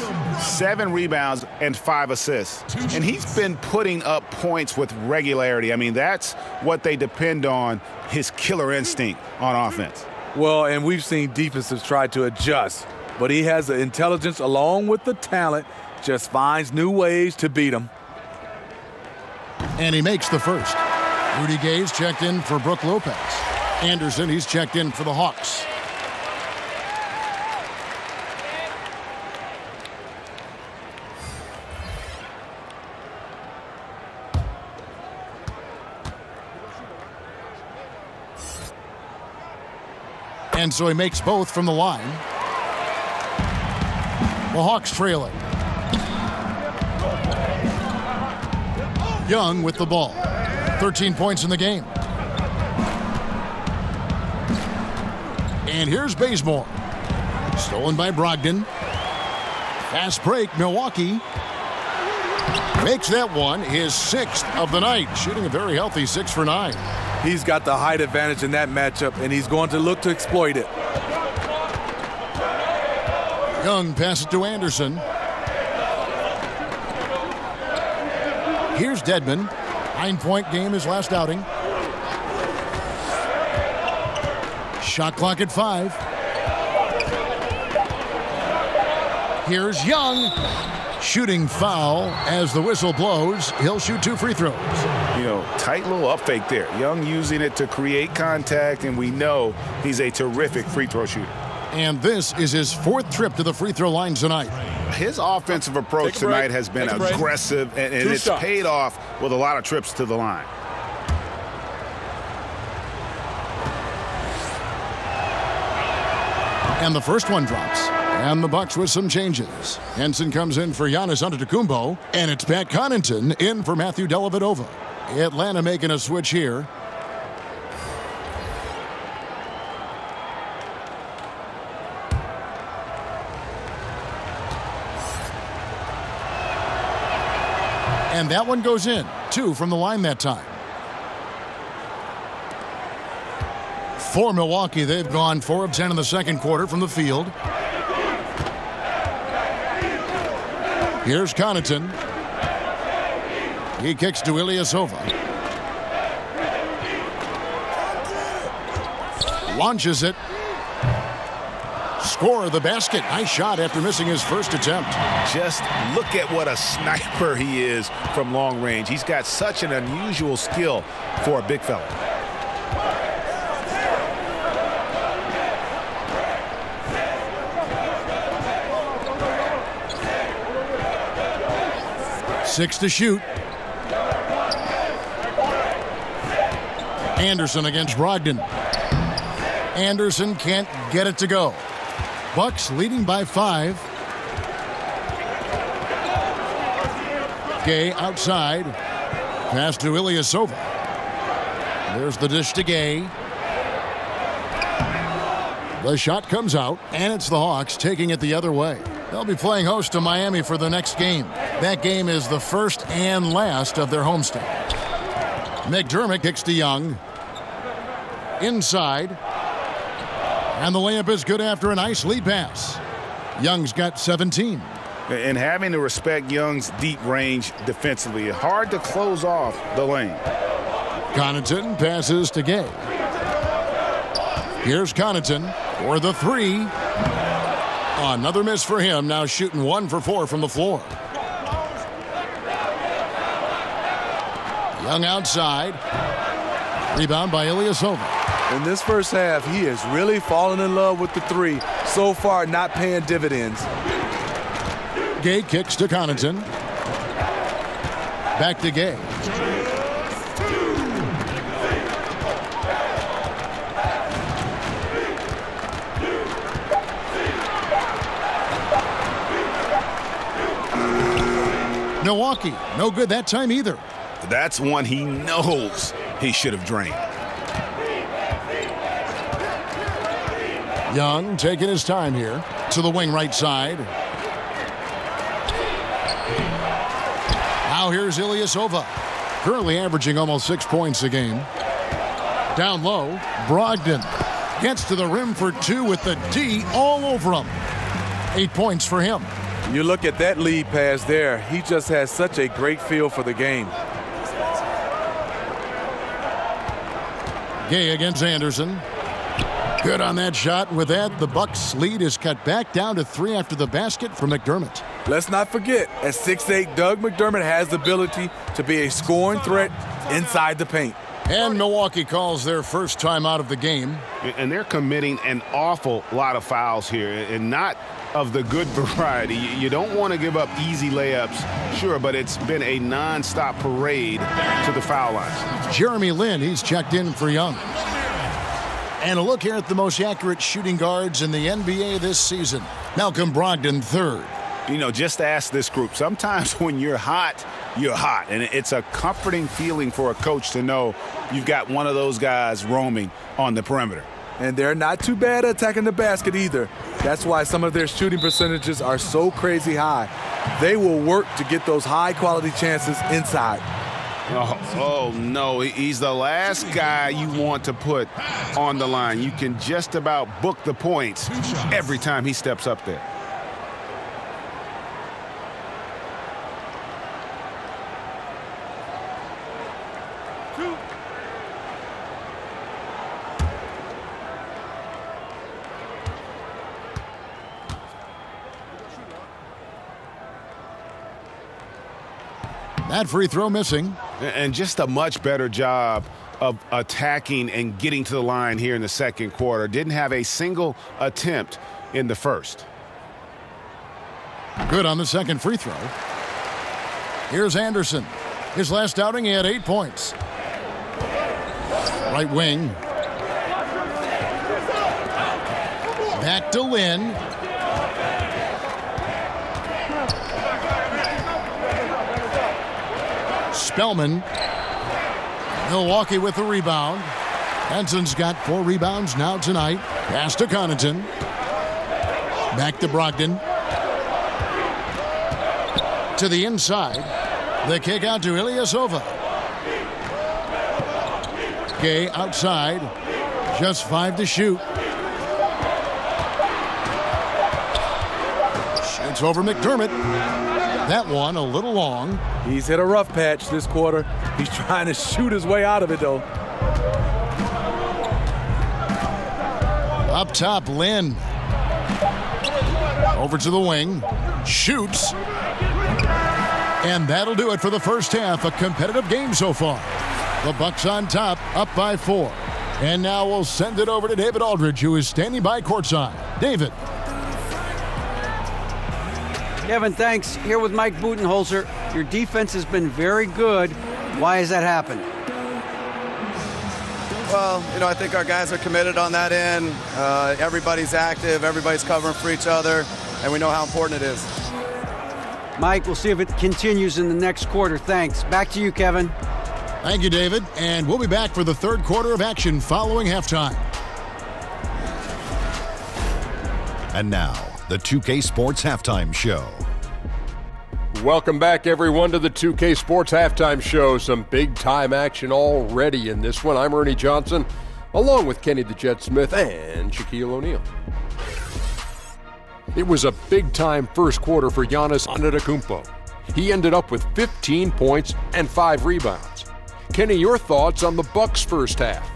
Speaker 10: 7 rebounds, and 5 assists. And he's been putting up points with regularity. I mean, that's what they depend on, his killer instinct on offense.
Speaker 4: Well, and we've seen defenses try to adjust, but he has the intelligence along with the talent, just finds new ways to beat them.
Speaker 6: And he makes the first. Rudy Gay's checked in for Brook Lopez. Anderson, he's checked in for the Hawks. And so he makes both from the line. The Hawks trailing. Young with the ball. 13 points in the game. And here's Bazemore. Stolen by Brogdon. Fast break, Milwaukee. Makes that one his 6th of the night, shooting a very healthy 6 for 9.
Speaker 4: He's got the height advantage in that matchup, and he's going to look to exploit it.
Speaker 6: Young passes to Anderson. Here's Dedmon. 9-point game his last outing. Shot clock at 5. Here's Young. Shooting foul as the whistle blows. He'll shoot 2 free throws.
Speaker 10: You know, tight little up fake there. Young using it to create contact, and we know he's a terrific free throw shooter.
Speaker 6: And this is his 4th trip to the free throw line tonight.
Speaker 10: His offensive approach tonight has been aggressive, and it's paid off with a lot of trips to the line.
Speaker 6: And the first one drops. And the Bucks with some changes. Henson comes in for Giannis Antetokounmpo, and it's Pat Connaughton in for Matthew Dellavedova. Atlanta making a switch here. And that one goes in. 2 from the line that time. For Milwaukee, they've gone 4 of 10 in the second quarter from the field. Here's Connaughton. He kicks to Ilyasova. Launches it. Score the basket. Nice shot after missing his first attempt.
Speaker 10: Just look at what a sniper he is from long range. He's got such an unusual skill for a big fella.
Speaker 6: Six to shoot. Anderson against Brogdon. Anderson can't get it to go. Bucks leading by 5. Gay outside. Pass to Ilyasova. There's the dish to Gay. The shot comes out, and it's the Hawks taking it the other way. They'll be playing host to Miami for the next game. That game is the first and last of their homestand. McDermott kicks to Young. Inside. And the layup is good after a nice lead pass. Young's got 17.
Speaker 10: And having to respect Young's deep range defensively, hard to close off the lane.
Speaker 6: Connaughton passes to Gay. Here's Connaughton for the 3. Another miss for him, now shooting 1 for 4 from the floor. Young outside. Rebound by Ilyasova.
Speaker 4: In this first half, he has really fallen in love with the 3. So far, not paying dividends.
Speaker 6: Gay kicks to Connaughton. Back to Gay. Milwaukee, no good that time either.
Speaker 10: That's one he knows he should have drained.
Speaker 6: Young taking his time here to the wing right side. Now here's Ilyasova, currently averaging almost 6 points a game. Down low, Brogdon gets to the rim for 2 with the D all over him. 8 points for him.
Speaker 4: You look at that lead pass there. He just has such a great feel for the game.
Speaker 6: Gay against Anderson. Good on that shot. With that, the Bucks' lead is cut back down to 3 after the basket for McDermott.
Speaker 4: Let's not forget, at 6'8", Doug McDermott has the ability to be a scoring threat inside the paint.
Speaker 6: And Milwaukee calls their first time out of the game.
Speaker 10: And they're committing an awful lot of fouls here, and not of the good variety. You don't want to give up easy layups, sure, but it's been a non-stop parade to the foul lines.
Speaker 6: Jeremy Lin, he's checked in for Young. And a look here at the most accurate shooting guards in the NBA this season. Malcolm Brogdon, 3rd.
Speaker 10: You know, just ask this group. Sometimes when you're hot, you got to you're hot. And it's a comforting feeling for a coach to know you've got one of those guys roaming on the perimeter.
Speaker 4: And they're not too bad at attacking the basket either. That's why some of their shooting percentages are so crazy high. They will work to get those high-quality chances inside.
Speaker 10: Oh, no, he's the last guy you want to put on the line. You can just about book the points every time he steps up there.
Speaker 6: That free throw missing.
Speaker 10: And just a much better job of attacking and getting to the line here in the second quarter. Didn't have a single attempt in the first.
Speaker 6: Good on the second free throw. Here's Anderson. His last outing, he had 8 points. Right wing. Back to Lynn. Spellman. Milwaukee with the rebound. Henson's got 4 rebounds now tonight. Pass to Connaughton. Back to Brogdon. To the inside. The kick out to Ilyasova. Gay outside. Just 5 to shoot. Shoots over McDermott. That one a little long.
Speaker 4: He's hit a rough patch this quarter. He's trying to shoot his way out of it, though.
Speaker 6: Up top, Lynn. Over to the wing. Shoots. And that'll do it for the first half. A competitive game so far. The Bucks on top, up by 4. And now we'll send it over to David Aldridge, who is standing by courtside. David.
Speaker 8: Kevin, thanks. Here with Mike Budenholzer. Your defense has been very good. Why has that happened?
Speaker 13: Well, I think our guys are committed on that end. Everybody's active. Everybody's covering for each other. And we know how important it is.
Speaker 8: Mike, we'll see if it continues in the next quarter. Thanks. Back to you, Kevin.
Speaker 6: Thank you, David. And we'll be back for the third quarter of action following halftime.
Speaker 1: And now, the 2K Sports Halftime Show.
Speaker 2: Welcome back, everyone, to the 2K Sports Halftime Show. Some big-time action already in this one. I'm Ernie Johnson, along with Kenny the Jet Smith and Shaquille O'Neal. It was a big-time first quarter for Giannis Antetokounmpo. He ended up with 15 points and 5 rebounds. Kenny, your thoughts on the Bucks' first half?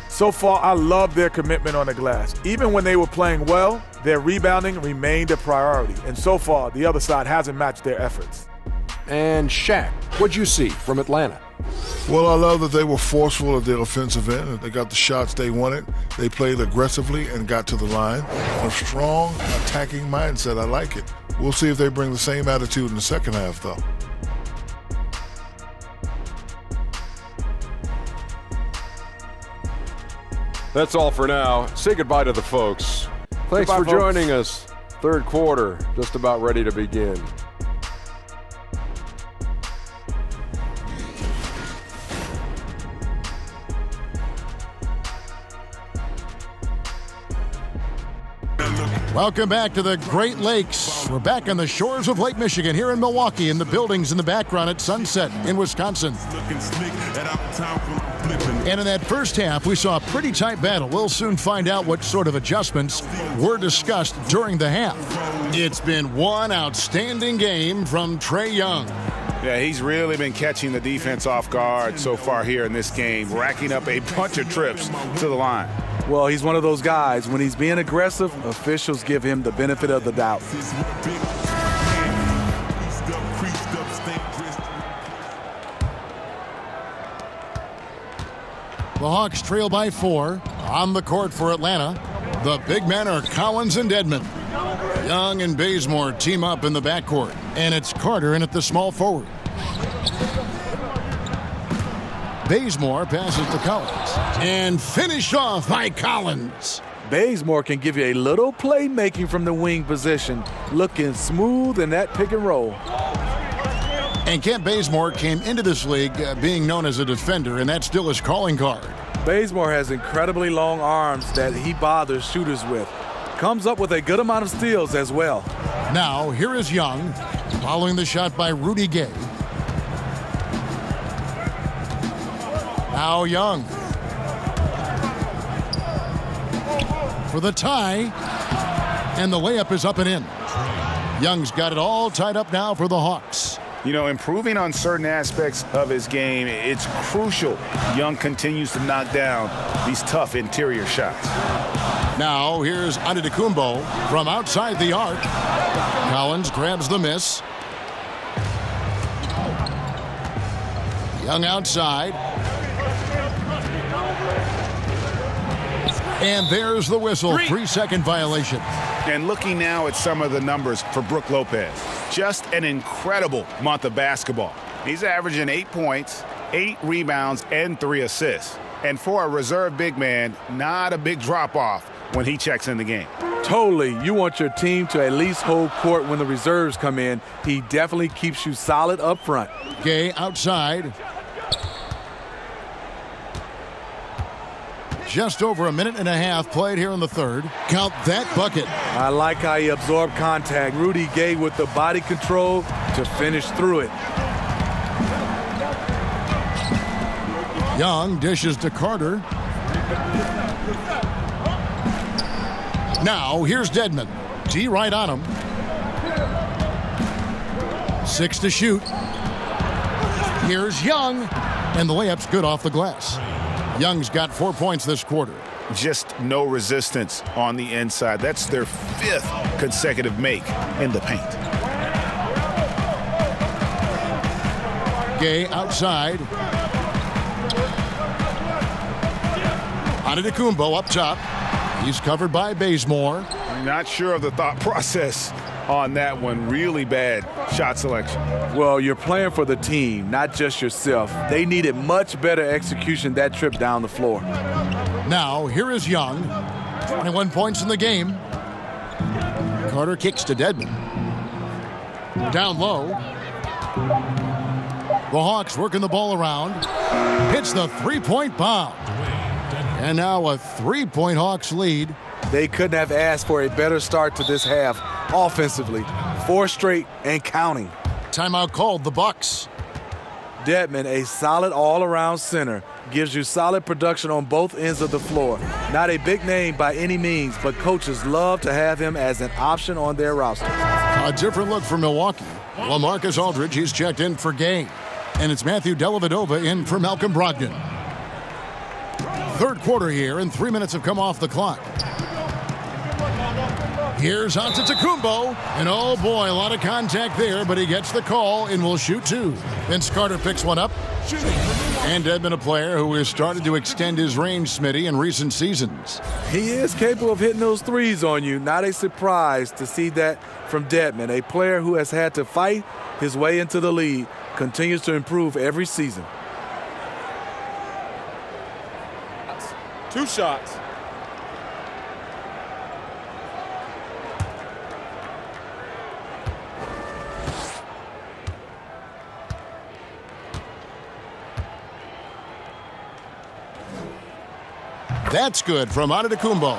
Speaker 11: So far, I love their commitment on the glass. Even when they were playing well, their rebounding remained a priority. And so far, the other side hasn't matched their efforts.
Speaker 2: And Shaq, what'd you see from Atlanta?
Speaker 3: Well, I love that they were forceful at their offensive end. They got the shots they wanted. They played aggressively and got to the line. A strong attacking mindset. I like it. We'll see if they bring the same attitude in the second half, though.
Speaker 2: That's all for now. Say goodbye to the folks. Thanks
Speaker 11: Goodbye,
Speaker 2: for
Speaker 11: folks.
Speaker 2: joining us. Third quarter, just about ready to begin.
Speaker 6: Welcome back to the Great Lakes. We're back on the shores of Lake Michigan here in Milwaukee, and the buildings in the background at Sunset in Wisconsin. And in that first half, we saw a pretty tight battle. We'll soon find out what sort of adjustments were discussed during the half. It's been one outstanding game from Trae Young.
Speaker 10: Yeah, he's really been catching the defense off guard so far here in this game, racking up a bunch of trips to the line.
Speaker 4: Well, he's one of those guys. When he's being aggressive, officials give him the benefit of the doubt.
Speaker 6: The Hawks trail by 4. On the court for Atlanta, the big men are Collins and Dedmon. Young and Bazemore team up in the backcourt, and it's Carter in at the small forward. Bazemore passes to Collins, and finished off by Collins.
Speaker 4: Bazemore can give you a little playmaking from the wing position, looking smooth in that pick and roll.
Speaker 6: And Kent Bazemore came into this league being known as a defender, and that's still his calling card.
Speaker 11: Bazemore has incredibly long arms that he bothers shooters with. Comes up with a good amount of steals as well.
Speaker 6: Now, here is Young, following the shot by Rudy Gay. Now Young. For the tie, and the layup is up and in. Young's got it all tied up now for the Hawks.
Speaker 10: You know, improving on certain aspects of his game, it's crucial Young continues to knock down these tough interior shots.
Speaker 6: Now, here's Antetokounmpo from outside the arc. Collins grabs the miss. Young outside. And there's the whistle. 3-second violation.
Speaker 10: And looking now at some of the numbers for Brook Lopez. Just an incredible month of basketball. He's averaging 8 points, 8 rebounds, and 3 assists. And for a reserve big man, not a big drop-off when he checks in the game.
Speaker 11: Totally. You want your team to at least hold court when the reserves come in. He definitely keeps you solid up front.
Speaker 6: Gay outside. Just over a minute and a half played here in the third. Count that bucket.
Speaker 11: I like how he absorbed contact. Rudy Gay with the body control to finish through it.
Speaker 6: Young dishes to Carter. Now here's Dedmon. T right on him. 6 to shoot. Here's Young. And the layup's good off the glass. Young's got 4 points this quarter.
Speaker 10: Just no resistance on the inside. That's their 5th consecutive make in the paint.
Speaker 6: Gay outside. Antetokounmpo up top. He's covered by Bazemore.
Speaker 10: Not sure of the thought process on that one. Really bad shot selection.
Speaker 11: Well, you're playing for the team, not just yourself. They needed much better execution that trip down the floor.
Speaker 6: Now, here is Young. 21 points in the game. Carter kicks to Dedmon. Down low. The Hawks working the ball around. Hits the three-point bomb. And now a 3-point Hawks lead.
Speaker 11: They couldn't have asked for a better start to this half offensively. 4 straight and counting.
Speaker 6: Timeout called the Bucks.
Speaker 11: Dedmon, a solid all-around center, gives you solid production on both ends of the floor. Not a big name by any means, but coaches love to have him as an option on their roster.
Speaker 6: A different look for Milwaukee. LaMarcus Aldridge, he's checked in for Gay. And it's Matthew Dellavedova in for Malcolm Brogdon. Third quarter here, and 3 minutes have come off the clock. Here's Antetokounmpo, and oh boy, a lot of contact there, but he gets the call and will shoot 2. Vince Carter picks one up. And Dedmon, a player who has started to extend his range, Smitty, in recent seasons.
Speaker 11: He is capable of hitting those threes on you. Not a surprise to see that from Dedmon, a player who has had to fight his way into the league, continues to improve every season.
Speaker 14: 2 shots.
Speaker 6: That's good from Antetokounmpo.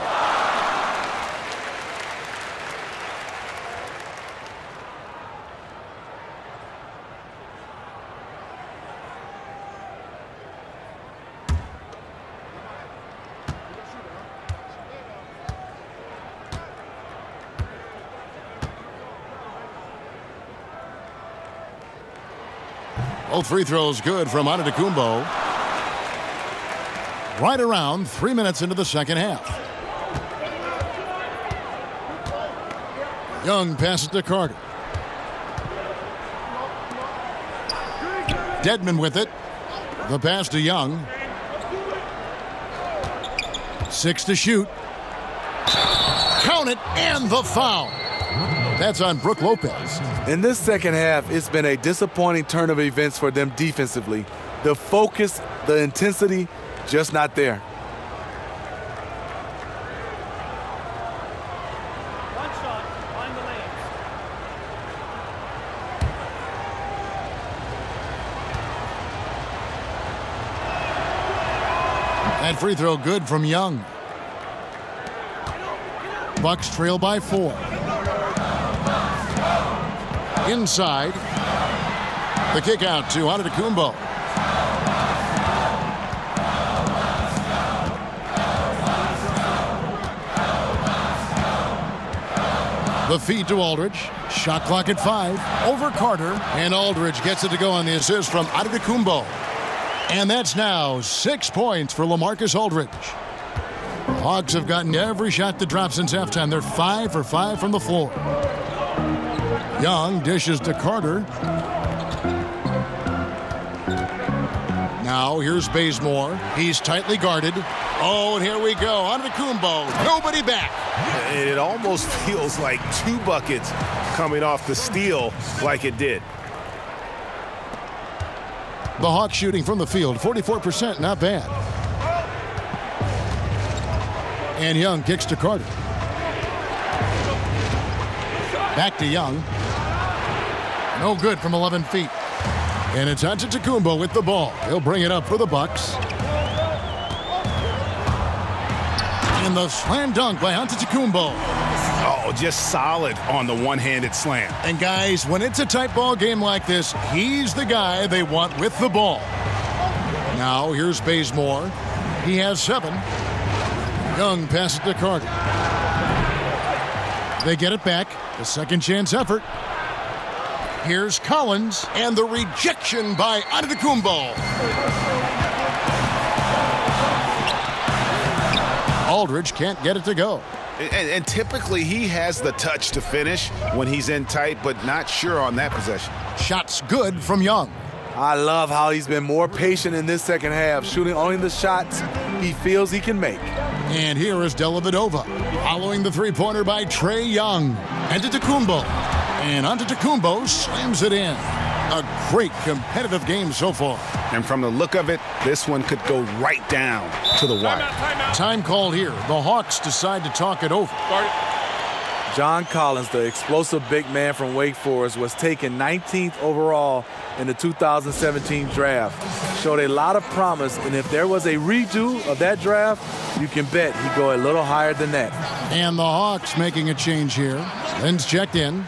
Speaker 6: Both free throws good from Antetokounmpo. Right around 3 minutes into the second half. Young passes to Carter. Dedmon with it. The pass to Young. 6 to shoot. Count it, and the foul. That's on Brook Lopez.
Speaker 11: In this second half, it's been a disappointing turn of events for them defensively. The focus, the intensity, just not there.
Speaker 9: One shot, find the
Speaker 6: That free throw good from Young. Bucks trail by 4. Inside. The kick out to Antetokounmpo. The feed to Aldridge. Shot clock at 5. Over Carter. And Aldridge gets it to go on the assist from Antetokounmpo. And that's now 6 points for LaMarcus Aldridge. The Hawks have gotten every shot that dropped since halftime. They're 5 for 5 from the floor. Young dishes to Carter. Now here's Bazemore. He's tightly guarded. Oh, and here we go. Antetokounmpo. Nobody back.
Speaker 7: It almost feels like 2 buckets coming off the steal like it did.
Speaker 6: The Hawks shooting from the field, 44%, not bad. And Young kicks to Carter. Back to Young. No good from 11 feet. And it's Antetokounmpo with the ball. He'll bring it up for the Bucks. And the slam dunk by Antetokounmpo.
Speaker 7: Oh, just solid on the one-handed slam.
Speaker 6: And guys, when it's a tight ball game like this, he's the guy they want with the ball. Now here's Bazemore. He has 7. Young passes to Carter. They get it back. The second chance effort. Here's Collins, and the rejection by Antetokounmpo. Aldridge can't get it to go.
Speaker 7: And typically he has the touch to finish when he's in tight, but not sure on that possession.
Speaker 6: Shots good from Young.
Speaker 11: I love how he's been more patient in this second half, shooting only the shots he feels he can make.
Speaker 6: And here is Dellavedova, following the three-pointer by Trae Young. Antetokounmpo. And Antetokounmpo slams it in. A great competitive game so far.
Speaker 7: And from the look of it, this one could go right down to the wire.
Speaker 6: Time called here. The Hawks decide to talk it over.
Speaker 11: John Collins, the explosive big man from Wake Forest, was taken 19th overall in the 2017 draft. Showed a lot of promise, and if there was a redo of that draft, you can bet he'd go a little higher than that.
Speaker 6: And the Hawks making a change here. Lynn's checked in.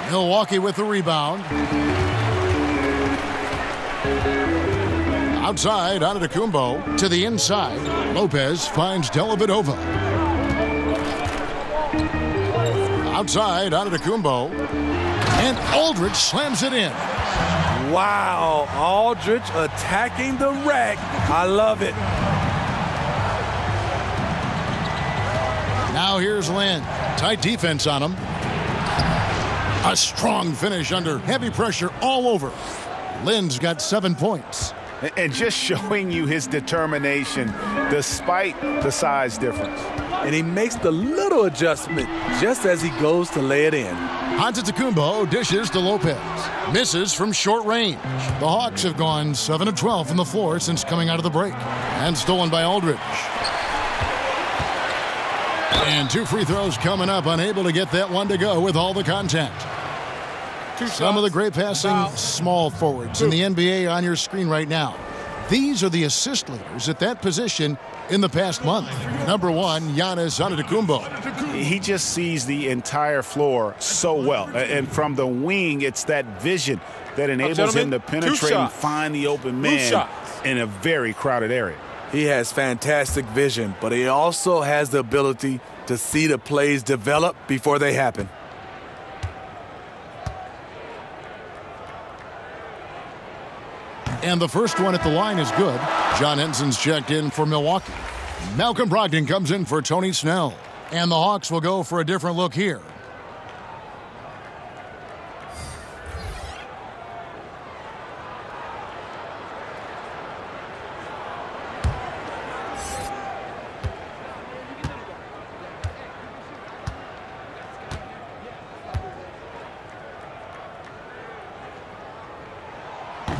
Speaker 6: Milwaukee with the rebound. Outside, Antetokounmpo to the inside. Lopez finds Dellavedova. Outside, Antetokounmpo. And Aldridge slams it in.
Speaker 11: Wow, Aldridge attacking the rack. I love it.
Speaker 6: Now here's Lynn. Tight defense on him. A strong finish under heavy pressure all over. Lynn's got 7 points.
Speaker 7: And just showing you his determination despite the size difference.
Speaker 11: And he makes the little adjustment just as he goes to lay it in.
Speaker 6: Antetokounmpo dishes to Lopez. Misses from short range. The Hawks have gone 7 of 12 from the floor since coming out of the break. And stolen by Aldridge. And 2 free throws coming up. Unable to get that one to go with all the contact. Some of the great passing small forwards in the NBA on your screen right now. These are the assist leaders at that position in the past month. Number 1, Giannis Antetokounmpo.
Speaker 7: He just sees the entire floor so well. And from the wing, it's that vision that enables him to penetrate and find the open man in a very crowded area.
Speaker 11: He has fantastic vision, but he also has the ability to see the plays develop before they happen.
Speaker 6: And the first one at the line is good. John Henson's checked in for Milwaukee. Malcolm Brogdon comes in for Tony Snell. And the Hawks will go for a different look here.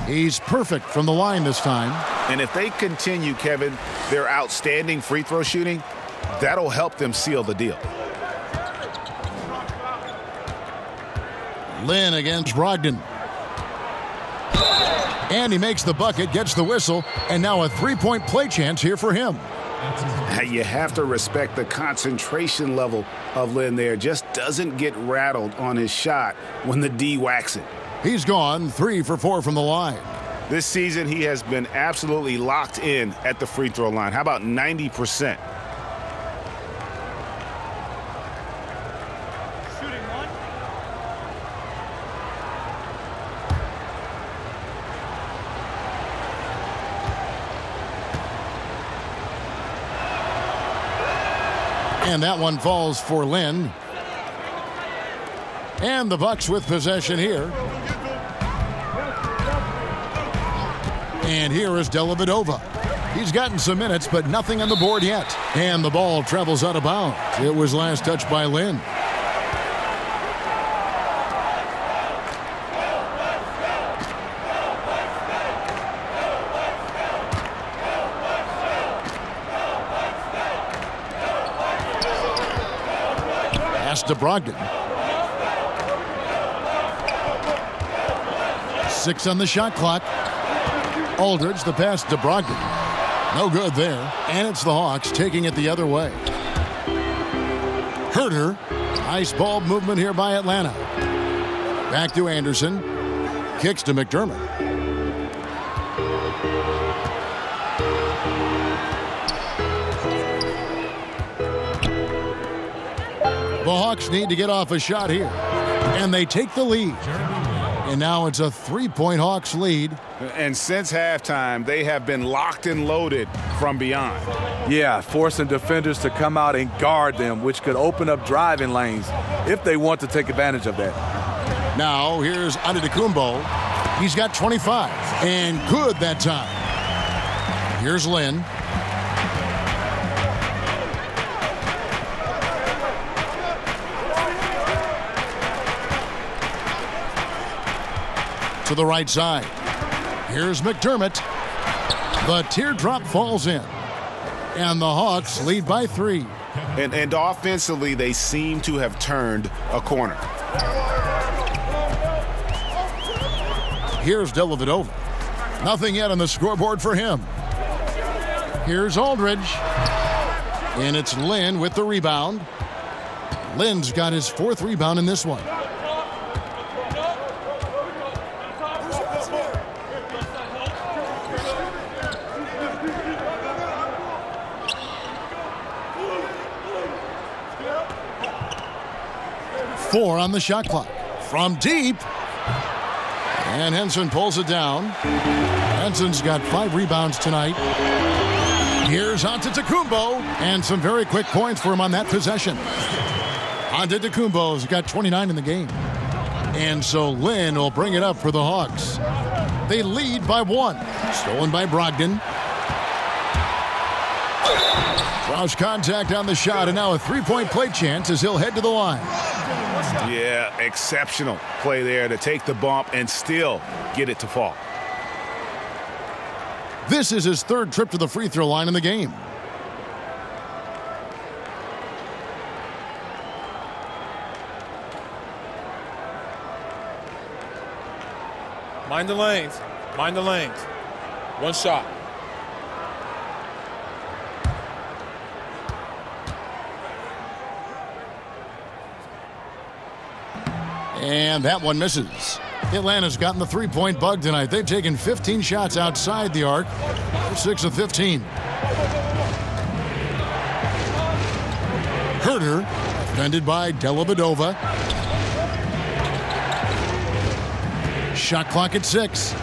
Speaker 6: He's perfect from the line this time.
Speaker 7: And if they continue, Kevin, their outstanding free throw shooting, that'll help them seal the deal.
Speaker 6: Lynn against Brogdon. And he makes the bucket, gets the whistle, and now a three-point play chance here for him.
Speaker 10: You have to respect the concentration level of Lynn there. Just doesn't get rattled on his shot when the D whacks it.
Speaker 6: He's gone 3 for 4 from the line.
Speaker 10: This season, he has been absolutely locked in at the free throw line. How about 90%?
Speaker 6: And that one falls for Lynn. And the Bucks with possession here. And here is Dellavedova. He's gotten some minutes, but nothing on the board yet. And the ball travels out of bounds. It was last touched by Lynn. To Brogdon. 6 on the shot clock. Aldridge, the pass to Brogdon. No good there. And it's the Hawks taking it the other way. Herter. Nice ball movement here by Atlanta. Back to Anderson. Kicks to McDermott. The Hawks need to get off a shot here. And they take the lead. And now it's a 3-point Hawks lead.
Speaker 10: And since halftime, they have been locked and loaded from beyond.
Speaker 11: Yeah, forcing defenders to come out and guard them, which could open up driving lanes if they want to take advantage of that.
Speaker 6: Now here's Antetokounmpo. He's got 25. And good that time. Here's Lynn. To the right side. Here's McDermott. The teardrop falls in. And the Hawks lead by 3.
Speaker 10: And offensively, they seem to have turned a corner.
Speaker 6: Here's Dellavedova. Nothing yet on the scoreboard for him. Here's Aldridge. And it's Lynn with the rebound. Lynn's got his 4th rebound in this one. Four on the shot clock. From deep. And Henson pulls it down. Henson's got 5 rebounds tonight. Here's Antetokounmpo. And some very quick points for him on that possession. Antetokounmpo's got 29 in the game. And so Lynn will bring it up for the Hawks. They lead by 1. Stolen by Brogdon. Draws contact on the shot, and now a 3-point play chance as he'll head to the line.
Speaker 10: Yeah, exceptional play there to take the bump and still get it to fall.
Speaker 6: This is his 3rd trip to the free throw line in the game.
Speaker 14: Mind the lanes. Mind the lanes. 1 shot.
Speaker 6: And that one misses. Atlanta's gotten the 3-point bug tonight. They've taken 15 shots outside the arc. They're 6 of 15. Herter, defended by Dellavedova. Shot clock at 6.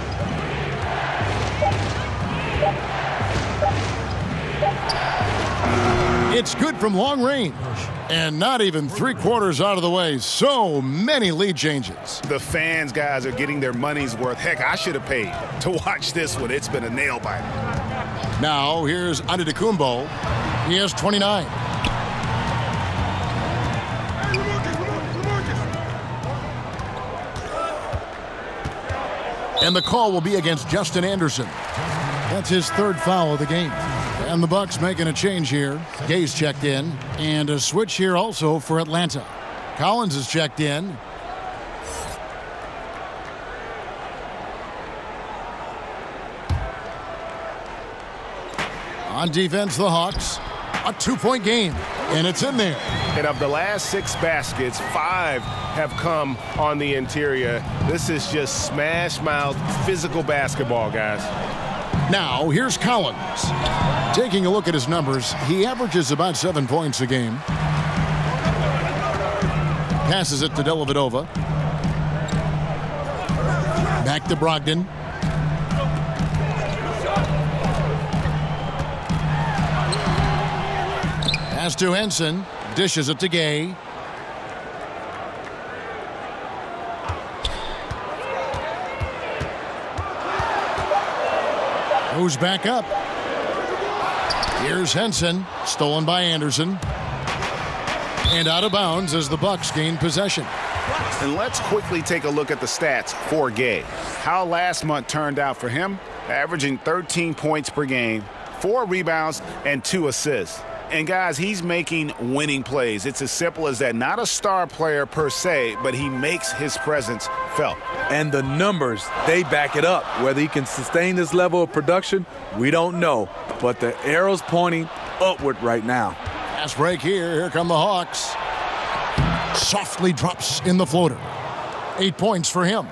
Speaker 6: It's good from long range. And not even 3/4 out of the way. So many lead changes.
Speaker 10: The fans, guys, are getting their money's worth. Heck, I should have paid to watch this one. It's been a nail biter.
Speaker 6: Now here's Antetokounmpo. He has 29. And the call will be against Justin Anderson. That's his 3rd foul of the game. And the Bucks making a change here. Gay's checked in. And a switch here also for Atlanta. Collins is checked in. On defense, the Hawks. A 2-point game, and it's in there.
Speaker 7: And of the last 6 baskets, 5 have come on the interior. This is just smash-mouth physical basketball, guys.
Speaker 6: Now, here's Collins. Taking a look at his numbers, he averages about 7 points a game. Passes it to Dellavedova. Back to Brogdon. Pass to Henson. Dishes it to Gay. Goes back up. Here's Henson. Stolen by Anderson. And out of bounds as the Bucks gain possession.
Speaker 10: And let's quickly take a look at the stats for Gay. How last month turned out for him, averaging 13 points per game, 4 rebounds, and 2 assists. And guys, he's making winning plays. It's as simple as that. Not a star player per se, but he makes his presence felt.
Speaker 11: And the numbers, they back it up. Whether he can sustain this level of production, we don't know. But the arrow's pointing upward right now.
Speaker 6: Fast break here. Here come the Hawks. Softly drops in the floater. 8 points for him.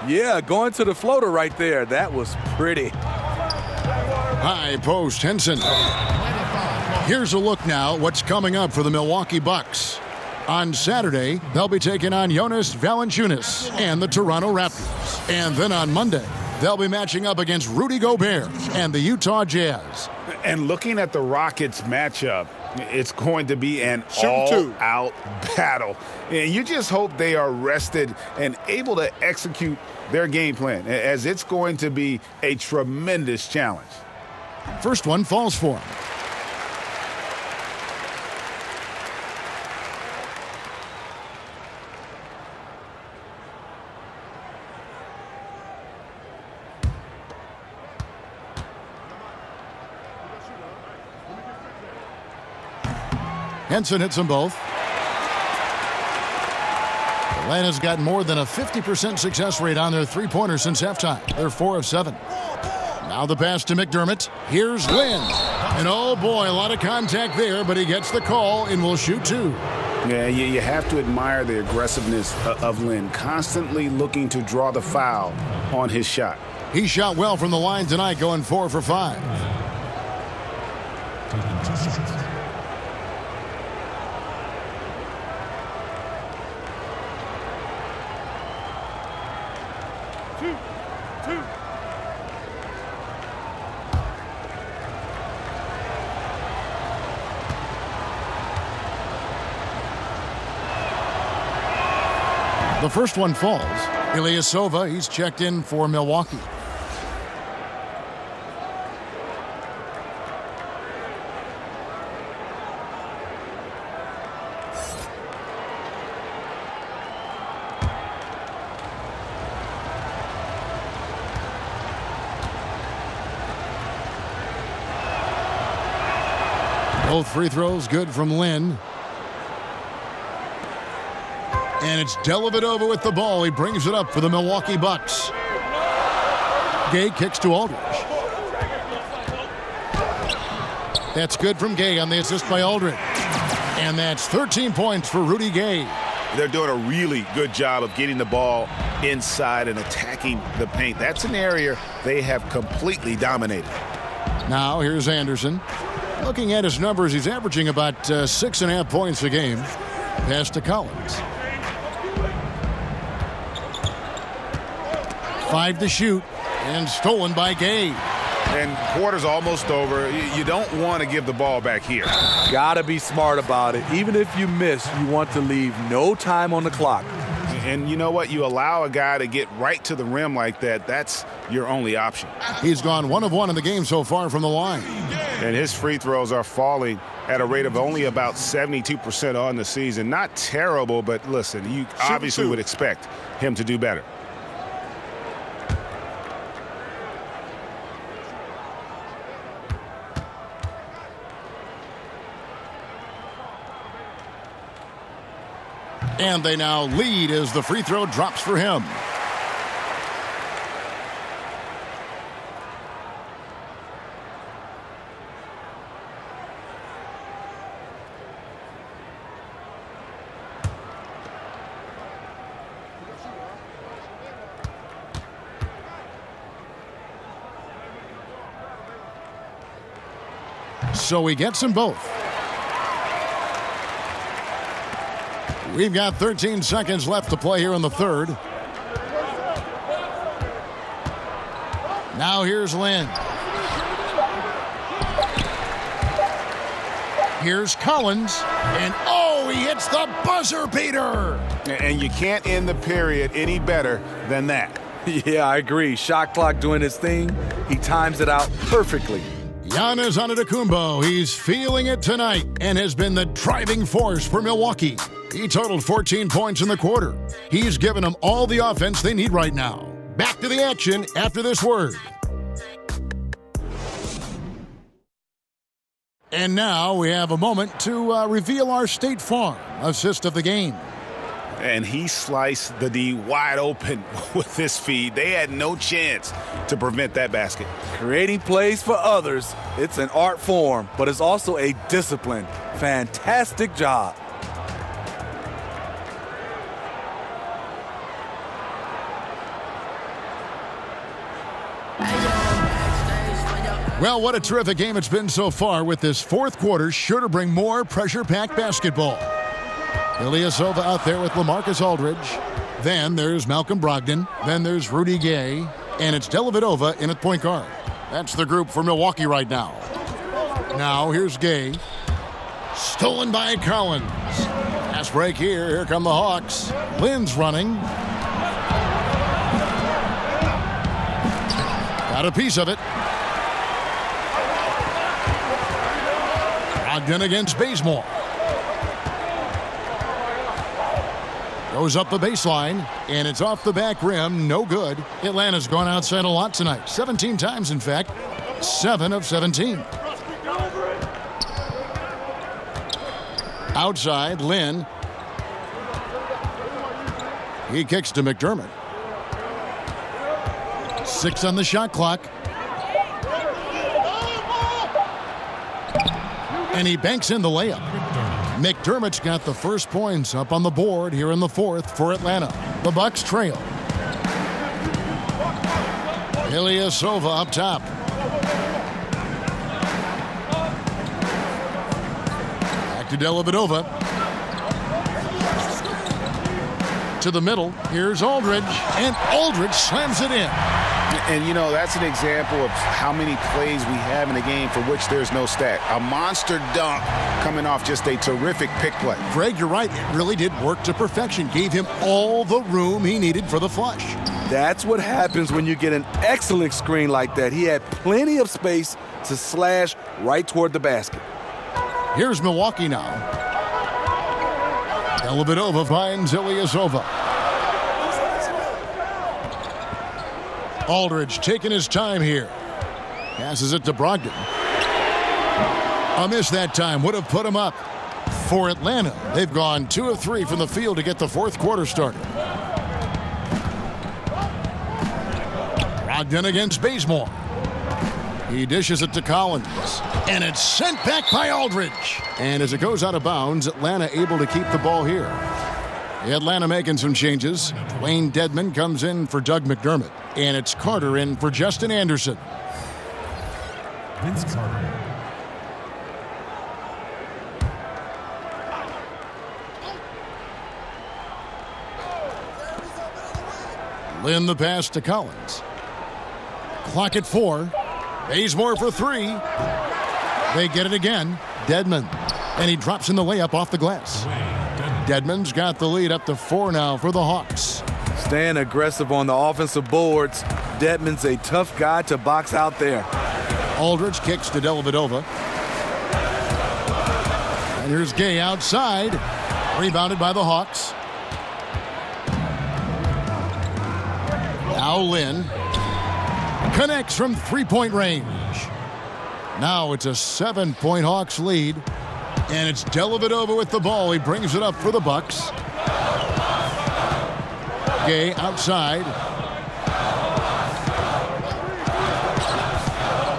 Speaker 11: Yeah, going to the floater right there. That was pretty.
Speaker 6: High post, Henson. Here's a look now what's coming up for the Milwaukee Bucks. On Saturday, they'll be taking on Jonas Valanciunas and the Toronto Raptors. And then on Monday, they'll be matching up against Rudy Gobert and the Utah Jazz.
Speaker 10: And looking at the Rockets matchup, it's going to be an all-out battle. And you just hope they are rested and able to execute their game plan, as it's going to be a tremendous challenge.
Speaker 6: First one falls for him. Henson hits them both. Atlanta's got more than a 50% success rate on their three-pointers since halftime. They're 4 of 7. Now the pass to McDermott. Here's Lynn. And oh boy, a lot of contact there, but he gets the call and will shoot 2.
Speaker 10: Yeah, you have to admire the aggressiveness of Lynn, constantly looking to draw the foul on his shot.
Speaker 6: He shot well from the line tonight, going 4 for 5. The first one falls. Ilyasova, he's checked in for Milwaukee. Both free throws good from Lynn. And it's Dellavedova with the ball. He brings it up for the Milwaukee Bucks. Gay kicks to Aldridge. That's good from Gay on the assist by Aldridge. And that's 13 points for Rudy Gay.
Speaker 10: They're doing a really good job of getting the ball inside and attacking the paint. That's an area they have completely dominated.
Speaker 6: Now here's Anderson. Looking at his numbers, he's averaging about 6.5 points a game. Pass to Collins. 5 to shoot, and stolen by Gay.
Speaker 10: And quarter's almost over. You don't want to give the ball back here.
Speaker 11: Gotta be smart about it. Even if you miss, you want to leave no time on the clock.
Speaker 10: And you know what? You allow a guy to get right to the rim like that, that's your only option.
Speaker 6: He's gone 1 of 1 in the game so far from the line.
Speaker 10: And his free throws are falling at a rate of only about 72% on the season. Not terrible, but listen, you obviously would expect him to do better.
Speaker 6: And they now lead as the free throw drops for him. So he gets them both. We've got 13 seconds left to play here in the third. Now here's Lynn. Here's Collins. And oh, he hits the buzzer beater.
Speaker 7: And you can't end the period any better than that.
Speaker 11: Yeah, I agree. Shot clock doing his thing. He times it out perfectly.
Speaker 6: Giannis Antetokounmpo, he's feeling it tonight and has been the driving force for Milwaukee. He totaled 14 points in the quarter. He's given them all the offense they need right now. Back to the action after this word. And now we have a moment to reveal our State Farm assist of the game.
Speaker 7: And he sliced the D wide open with his feed. They had no chance to prevent that basket.
Speaker 11: Creating plays for others, it's an art form, but it's also a discipline. Fantastic job.
Speaker 6: Well, what a terrific game it's been so far, with this fourth quarter sure to bring more pressure-packed basketball. Ilyasova out there with LaMarcus Aldridge. Then there's Malcolm Brogdon. Then there's Rudy Gay. And it's Dellavedova in at point guard. That's the group for Milwaukee right now. Now here's Gay. Stolen by Collins. Pass break here. Here come the Hawks. Lynn's running. Got a piece of it. Brogdon against Bazemore. Goes up the baseline, and it's off the back rim. No good. Atlanta's gone outside a lot tonight. 17 times, in fact. 7 of 17. Outside, Lynn. He kicks to McDermott. 6 on the shot clock. And he banks in the layup. McDermott's got the first points up on the board here in the fourth for Atlanta. The Bucks trail. Ilyasova up top. Back to Dellavedova. To the middle. Here's Aldridge. And Aldridge slams it in.
Speaker 7: And, you know, that's an example of how many plays we have in a game for which there's no stat. A monster dunk coming off just a terrific pick play.
Speaker 6: Greg, you're right. It really did work to perfection. Gave him all the room he needed for the flush.
Speaker 11: That's what happens when you get an excellent screen like that. He had plenty of space to slash right toward the basket.
Speaker 6: Here's Milwaukee now. Dellavedova finds Ilyasova. Aldridge taking his time here. Passes it to Brogdon. A miss that time would have put him up. For Atlanta, they've gone 2 of 3 from the field to get the fourth quarter started. Brogdon against Bazemore. He dishes it to Collins. And it's sent back by Aldridge. And as it goes out of bounds, Atlanta able to keep the ball here. Atlanta making some changes. Wayne Dedmon comes in for Doug McDermott. And it's Carter in for Justin Anderson.
Speaker 15: Vince Carter.
Speaker 6: Lynn the pass to Collins. Clock at 4. Bazemore for 3. They get it again. Dedmon. And he drops in the layup off the glass. Dedmon's got the lead up to 4 now for the Hawks.
Speaker 11: Staying aggressive on the offensive boards. Dedmon's a tough guy to box out there.
Speaker 6: Aldridge kicks to Dellavedova. And here's Gay outside. Rebounded by the Hawks. Now Lynn connects from three-point range. Now it's a 7-point Hawks lead. And it's Dellavedova with the ball. He brings it up for the Bucks. Gay outside.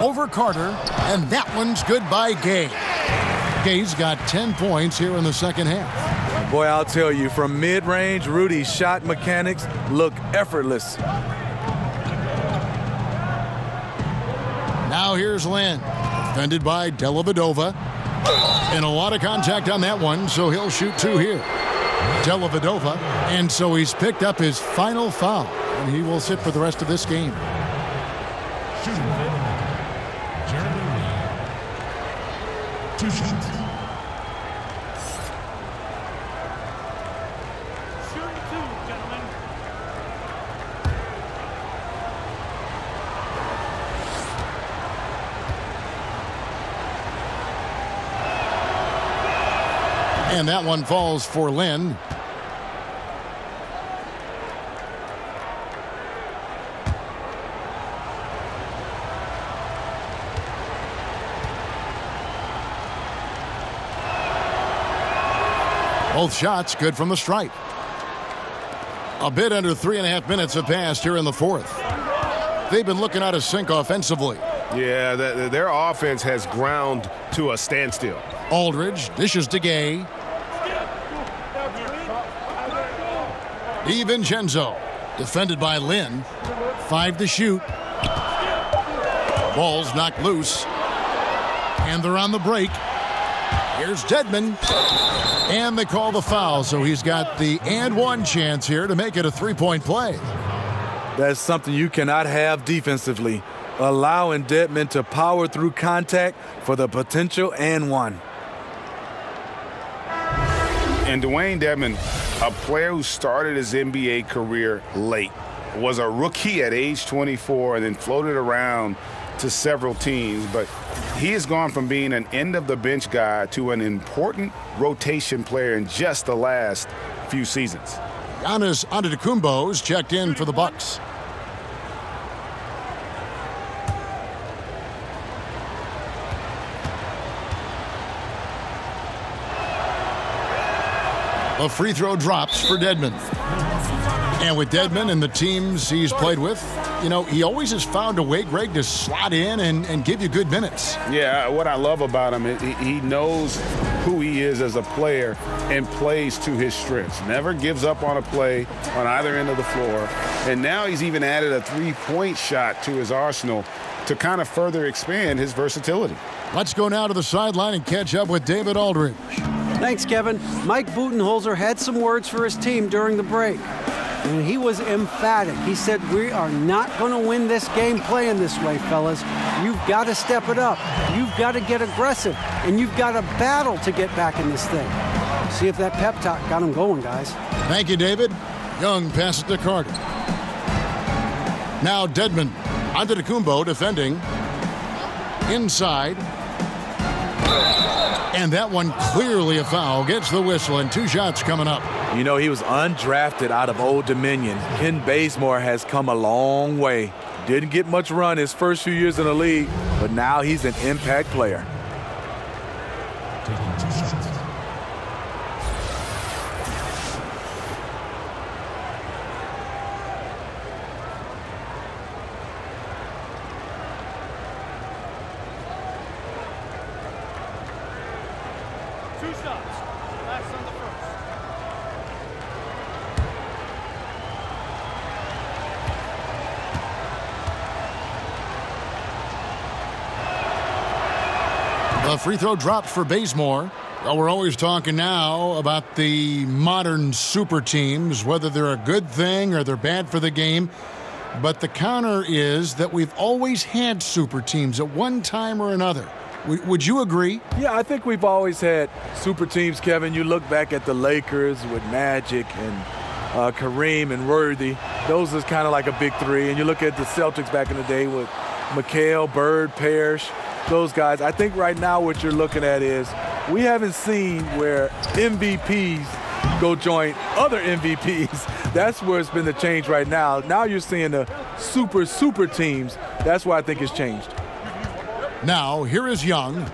Speaker 6: Over Carter. And that one's good by Gay. Gay's got 10 points here in the second half.
Speaker 11: Boy, I'll tell you, from mid-range, Rudy's shot mechanics look effortless.
Speaker 6: Now here's Lynn. defended by Dellavedova. And a lot of contact on that one, so he'll shoot 2 here. Dellavedova, and so he's picked up his final foul, and he will sit for the rest of this game.
Speaker 15: Shooting foul. Jeremy Lee. 2 shots.
Speaker 9: Shooting 2, gentlemen.
Speaker 6: And that one falls for Lynn. Both shots good from the stripe. A bit under 3.5 minutes have passed here in the fourth. They've been looking out of sync offensively.
Speaker 7: Yeah, their offense has ground to a standstill.
Speaker 6: Aldridge dishes to Gay. DiVincenzo, defended by Lynn. 5 to shoot. Ball's knocked loose. And they're on the break. Here's Dedmon. And they call the foul, so he's got the and one chance here to make it a 3-point play.
Speaker 11: That's something you cannot have defensively. Allowing Dedmon to power through contact for the potential and one.
Speaker 10: And Dwayne Dedmon, a player who started his NBA career late, was a rookie at age 24 and then floated around to several teams. But he has gone from being an end-of-the-bench guy to an important rotation player in just the last few seasons.
Speaker 6: Giannis Antetokounmpo's checked in for the Bucks. A free throw drops for Dedmon. And with Dedmon and the teams he's played with, you know, he always has found a way, Greg, to slot in and give you good minutes.
Speaker 10: Yeah, what I love about him is he knows who he is as a player and plays to his strengths. Never gives up on a play on either end of the floor. And now he's even added a three-point shot to his arsenal to kind of further expand his versatility.
Speaker 6: Let's go now to the sideline and catch up with David Aldridge.
Speaker 8: Thanks, Kevin. Mike Budenholzer had some words for his team during the break. And he was emphatic. He said, we are not going to win this game playing this way, fellas. You've got to step it up. You've got to get aggressive. And you've got to battle to get back in this thing. See if that pep talk got him going, guys.
Speaker 6: Thank you, David. Young passes to Carter. Now Dedmon. Antetokounmpo defending. Inside. And that one clearly a foul. Gets the whistle and 2 shots coming up.
Speaker 11: You know, he was undrafted out of Old Dominion. Ken Bazemore has come a long way. Didn't get much run his first few years in the league, but now he's an impact player.
Speaker 15: Taking 2 shots.
Speaker 9: Last on the first.
Speaker 6: The free throw dropped for Bazemore. Well, we're always talking now about the modern super teams, whether they're a good thing or they're bad for the game. But the counter is that we've always had super teams at one time or another. Would you agree?
Speaker 11: Yeah, I think we've always had super teams, Kevin. You look back at the Lakers with Magic and Kareem and Worthy. Those is kind of like a big three. And you look at the Celtics back in the day with McHale, Bird, Parrish, those guys. I think right now what you're looking at is we haven't seen where MVPs go join other MVPs. That's where it's been the change right now. Now you're seeing the super teams. That's why I think it's changed.
Speaker 6: Now, here is Young.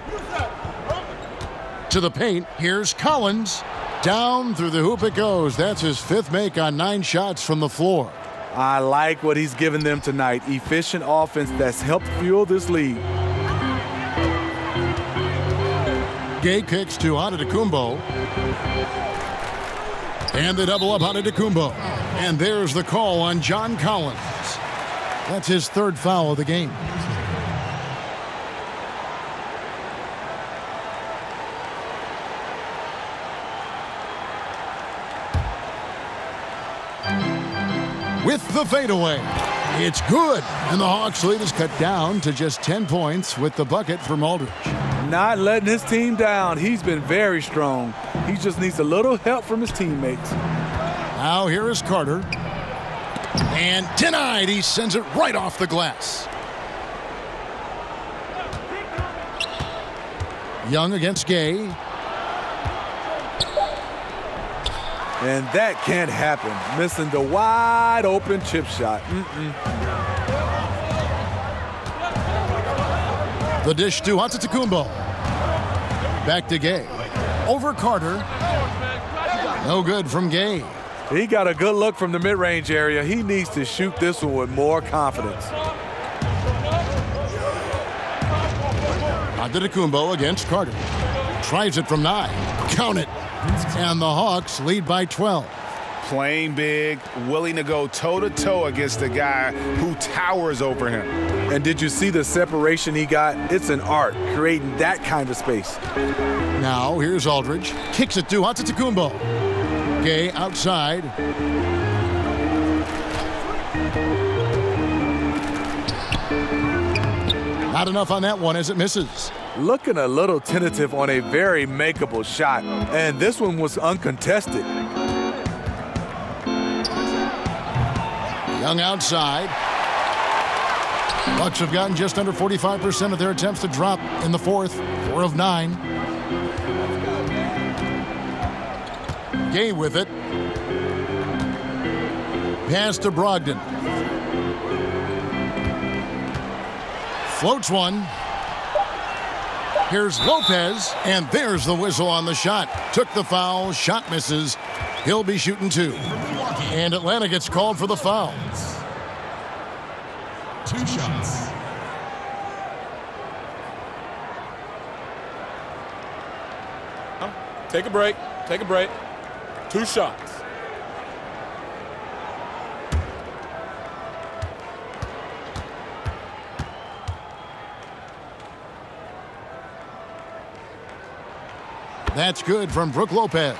Speaker 6: To the paint, here's Collins. Down through the hoop it goes. That's his 5th make on 9 shots from the floor.
Speaker 11: I like what he's given them tonight. Efficient offense that's helped fuel this league.
Speaker 6: Gay kicks to Antetokounmpo. And they double up Antetokounmpo. And there's the call on John Collins. That's his 3rd foul of the game. with the fadeaway. It's good, and the Hawks' lead is cut down to just 10 points with the bucket from Aldridge.
Speaker 11: Not letting his team down. He's been very strong. He just needs a little help from his teammates.
Speaker 6: Now here is Carter. And denied. He sends it right off the glass. Young against Gay.
Speaker 11: And that can't happen. Missing the wide open chip shot.
Speaker 6: The dish to Antetokounmpo. Back to Gay. Over Carter. No good from Gay.
Speaker 11: He got a good look from the mid-range area. He needs to shoot this one with more confidence.
Speaker 6: Antetokounmpo against Carter. Tries it from 9. Count it. And the Hawks lead by 12.
Speaker 10: Playing big, willing to go toe-to-toe against the guy who towers over him.
Speaker 11: And did you see the separation he got? It's an art, creating that kind of space.
Speaker 6: Now here's Aldridge. Kicks it to Antetokounmpo. Gay outside. Not enough on that one as it misses.
Speaker 11: Looking a little tentative on a very makeable shot. And this one was uncontested.
Speaker 6: Young outside. Bucks have gotten just under 45% of their attempts to drop in the fourth. 4 of 9. Gay with it. Pass to Brogdon. Floats one. Here's Lopez, and there's the whistle on the shot. Took the foul, shot misses. He'll be shooting 2. And Atlanta gets called for the foul.
Speaker 15: 2 shots.
Speaker 14: Take a break. Take a break. 2 shots.
Speaker 6: That's good from Brook Lopez.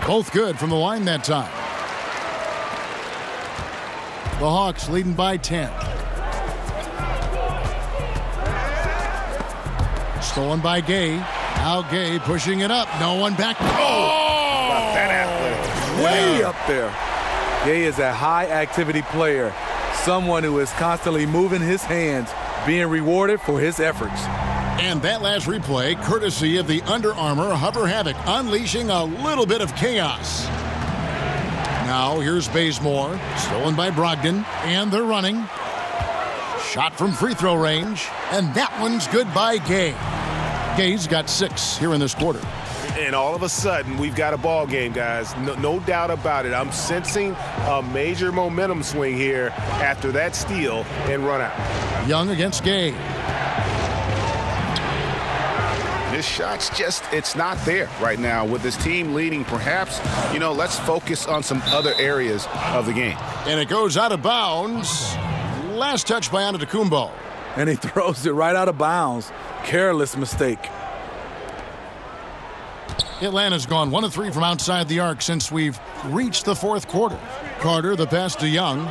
Speaker 6: Both good from the line that time. The Hawks leading by 10. Stolen by Gay. Now Gay pushing it up. No one back. Oh!
Speaker 11: Way up there. Gay is a high-activity player. Someone who is constantly moving his hands, being rewarded for his efforts.
Speaker 6: And that last replay, courtesy of the Under Armour Hover Havoc, unleashing a little bit of chaos. Now here's Bazemore, stolen by Brogdon, and they're running. Shot from free throw range, and that one's good by Gay. Gay's got 6 here in this quarter.
Speaker 7: And all of a sudden, we've got a ball game, guys. No doubt about it. I'm sensing a major momentum swing here after that steal and run out.
Speaker 6: Young against Gay.
Speaker 10: This shot's just, it's not there right now. With this team leading, perhaps, let's focus on some other areas of the game.
Speaker 6: And it goes out of bounds. Last touch by Antetokounmpo.
Speaker 11: And he throws it right out of bounds. Careless mistake.
Speaker 6: Atlanta's gone 1 of 3 from outside the arc since we've reached the fourth quarter. Carter, the pass to Young.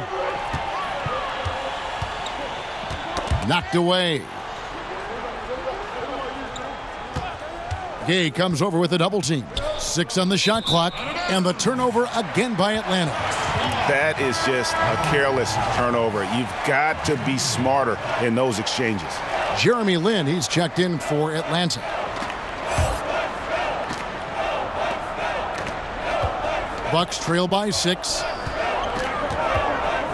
Speaker 6: Knocked away. Gay comes over with a double team. 6 on the shot clock, and the turnover again by Atlanta.
Speaker 10: That is just a careless turnover. You've got to be smarter in those exchanges.
Speaker 6: Jeremy Lin, he's checked in for Atlanta. Bucks trail by 6.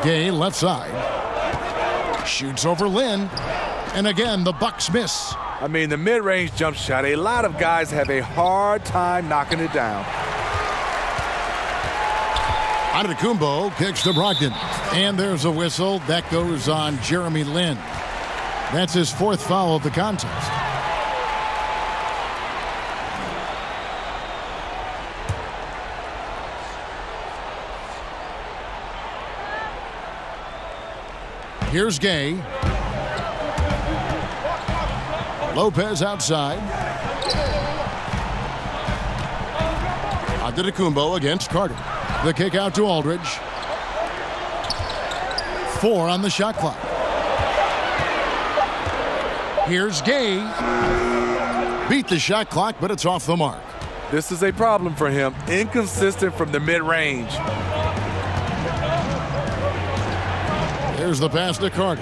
Speaker 6: Gay left side. Shoots over Lin. And again, the Bucks miss.
Speaker 11: I mean, the mid-range jump shot, a lot of guys have a hard time knocking it down.
Speaker 6: Antetokounmpo kicks to Brogdon. And there's a whistle. That goes on Jeremy Lin. That's his 4th foul of the contest. Here's Gay. Lopez outside. Antetokounmpo against Carter. The kick out to Aldridge. 4 on the shot clock. Here's Gay. Beat the shot clock, but it's off the mark.
Speaker 11: This is a problem for him. Inconsistent from the mid-range.
Speaker 6: There's the pass to Carter.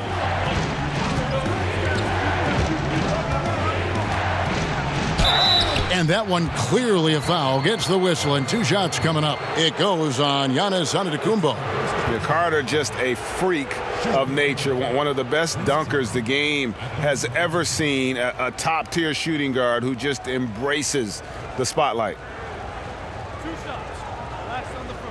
Speaker 6: And that one clearly a foul. Gets the whistle, and 2 shots coming up. It goes on Giannis Antetokounmpo.
Speaker 7: Carter, just a freak of nature, one of the best dunkers the game has ever seen, a top-tier shooting guard who just embraces the spotlight.
Speaker 9: 2 shots. Last on the first.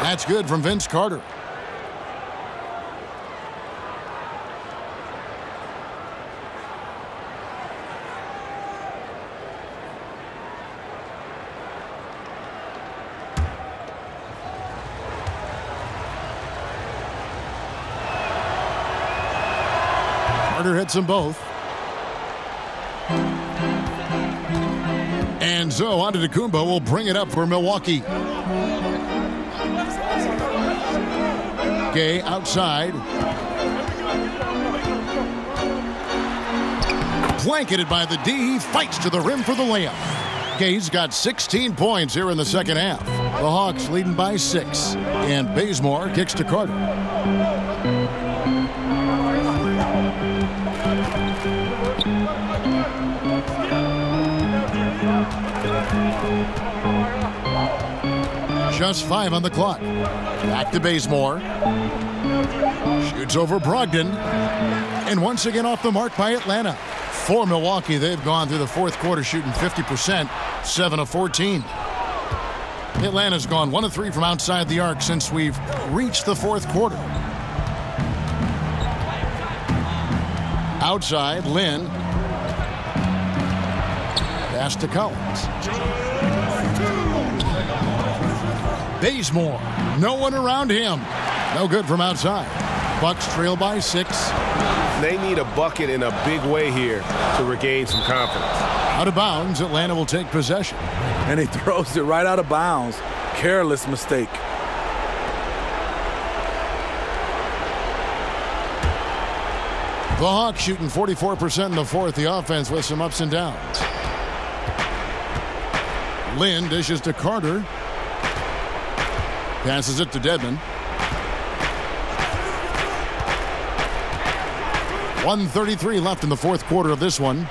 Speaker 6: That's good from Vince Carter. Carter hits them both. And so Antetokounmpo will bring it up for Milwaukee. Gay outside. Blanketed by the D. He fights to the rim for the layup. Gay's got 16 points here in the second half. The Hawks leading by 6. And Bazemore kicks to Carter. Just 5 on the clock. Back to Bazemore. Shoots over Brogdon. And once again off the mark by Atlanta. For Milwaukee, they've gone through the fourth quarter shooting 50%, 7 of 14. Atlanta's gone 1 of 3 from outside the arc since we've reached the fourth quarter. Outside, Lynn. Pass to Collins. Bazemore. No one around him. No good from outside. Bucks trail by 6.
Speaker 7: They need a bucket in a big way here to regain some confidence.
Speaker 6: Out of bounds, Atlanta will take possession.
Speaker 11: And he throws it right out of bounds. Careless mistake.
Speaker 6: The Hawks shooting 44% in the fourth. The offense with some ups and downs. Lynn dishes to Carter. Passes it to Dedmon. 1:33 left in the fourth quarter of this one.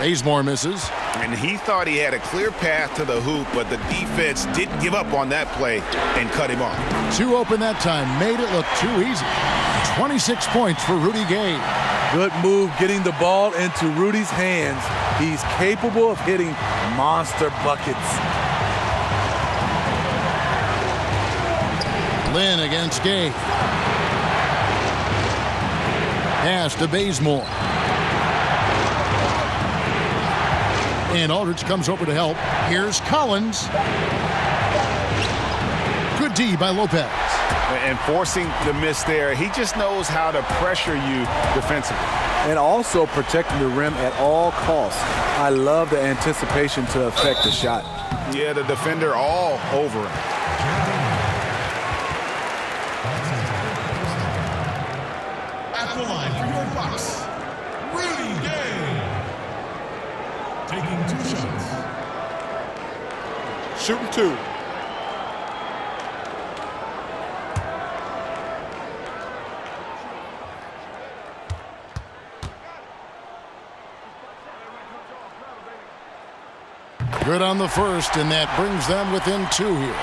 Speaker 6: Bazemore misses.
Speaker 7: And he thought he had a clear path to the hoop, but the defense didn't give up on that play and cut him off.
Speaker 6: 2 open that time. Made it look too easy. 26 points for Rudy Gay.
Speaker 11: Good move getting the ball into Rudy's hands. He's capable of hitting monster buckets.
Speaker 6: Lynn against Gay. Pass to Bazemore. And Aldridge comes over to help. Here's Collins. Good D by Lopez.
Speaker 7: And forcing the miss there, he just knows how to pressure you defensively.
Speaker 11: And also protecting the rim at all costs. I love the anticipation to affect the shot.
Speaker 7: Yeah, the defender all over him.
Speaker 15: At the line for your Bucks, Rudy Gay. Taking 2 shots.
Speaker 2: Shooting 2.
Speaker 6: Good on the first, and that brings them within 2 here.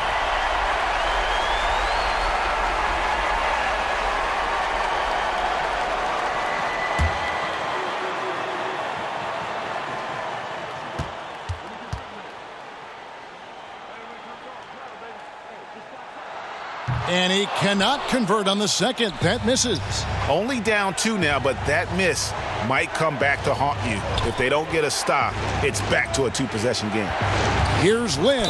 Speaker 6: And he cannot convert on the second. That misses.
Speaker 10: Only down 2 now, but that miss might come back to haunt you. If they don't get a stop, it's back to a 2-possession game.
Speaker 6: Here's Lynn,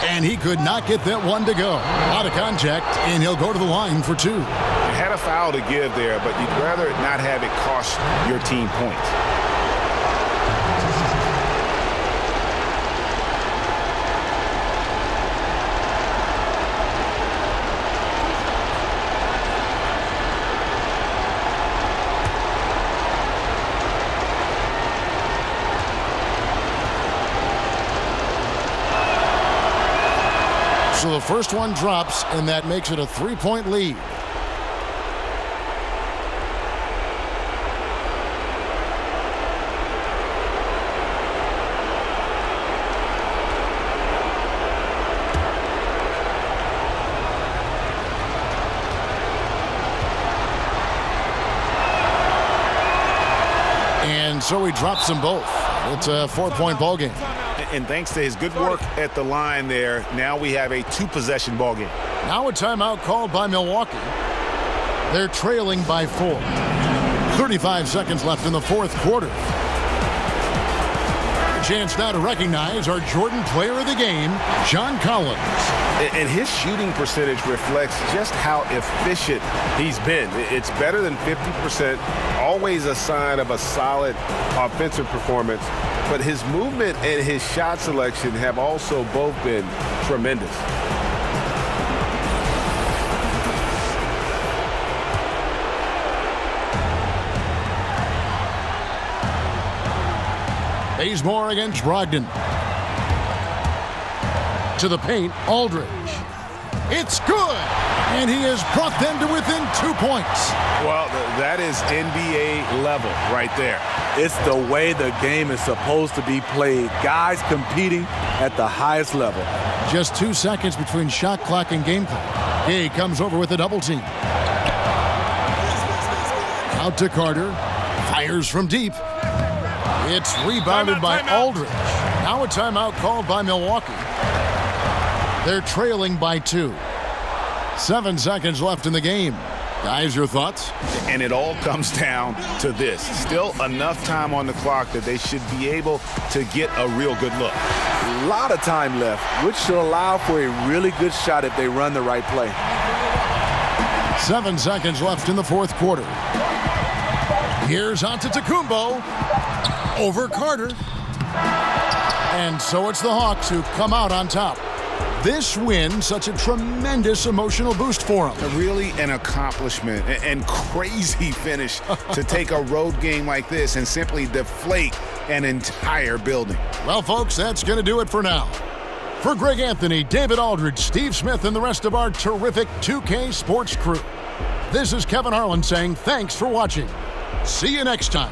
Speaker 6: and he could not get that one to go. Out of contact, and he'll go to the line for 2.
Speaker 10: You had a foul to give there, but you'd rather not have it cost your team points.
Speaker 6: So the first one drops, and that makes it a 3-point lead. And so he drops them both. It's a 4-point ball game.
Speaker 10: And thanks to his good work at the line there, now we have a 2-possession ball game.
Speaker 6: Now a timeout called by Milwaukee. They're trailing by 4. 35 seconds left in the fourth quarter. A chance now to recognize our Jordan Player of the Game, John Collins.
Speaker 10: And his shooting percentage reflects just how efficient he's been. It's better than 50%, always a sign of a solid offensive performance. But his movement and his shot selection have also both been tremendous.
Speaker 6: Bazemore against Brogdon. To the paint, Aldridge. It's good! And he has brought them to within 2 points.
Speaker 10: Well, that is NBA level right there.
Speaker 11: It's the way the game is supposed to be played. Guys competing at the highest level.
Speaker 6: Just 2 seconds between shot clock and game clock. Gay comes over with a double team. Out to Carter. Fires from deep. It's rebounded by Aldridge. Now a timeout called by Milwaukee. They're trailing by 2. 7 seconds left in the game. Guys, your thoughts?
Speaker 10: And it all comes down to this. Still enough time on the clock that they should be able to get a real good look.
Speaker 11: A lot of time left, which should allow for a really good shot if they run the right play.
Speaker 6: 7 seconds left in the fourth quarter. Here's Antetokounmpo over Carter. And so it's the Hawks who come out on top. This win, such a tremendous emotional boost for them.
Speaker 10: Really an accomplishment and crazy finish to take a road game like this and simply deflate an entire building.
Speaker 6: Well, folks, that's going to do it for now. For Greg Anthony, David Aldridge, Steve Smith, and the rest of our terrific 2K Sports crew, this is Kevin Harlan saying thanks for watching. See you next time.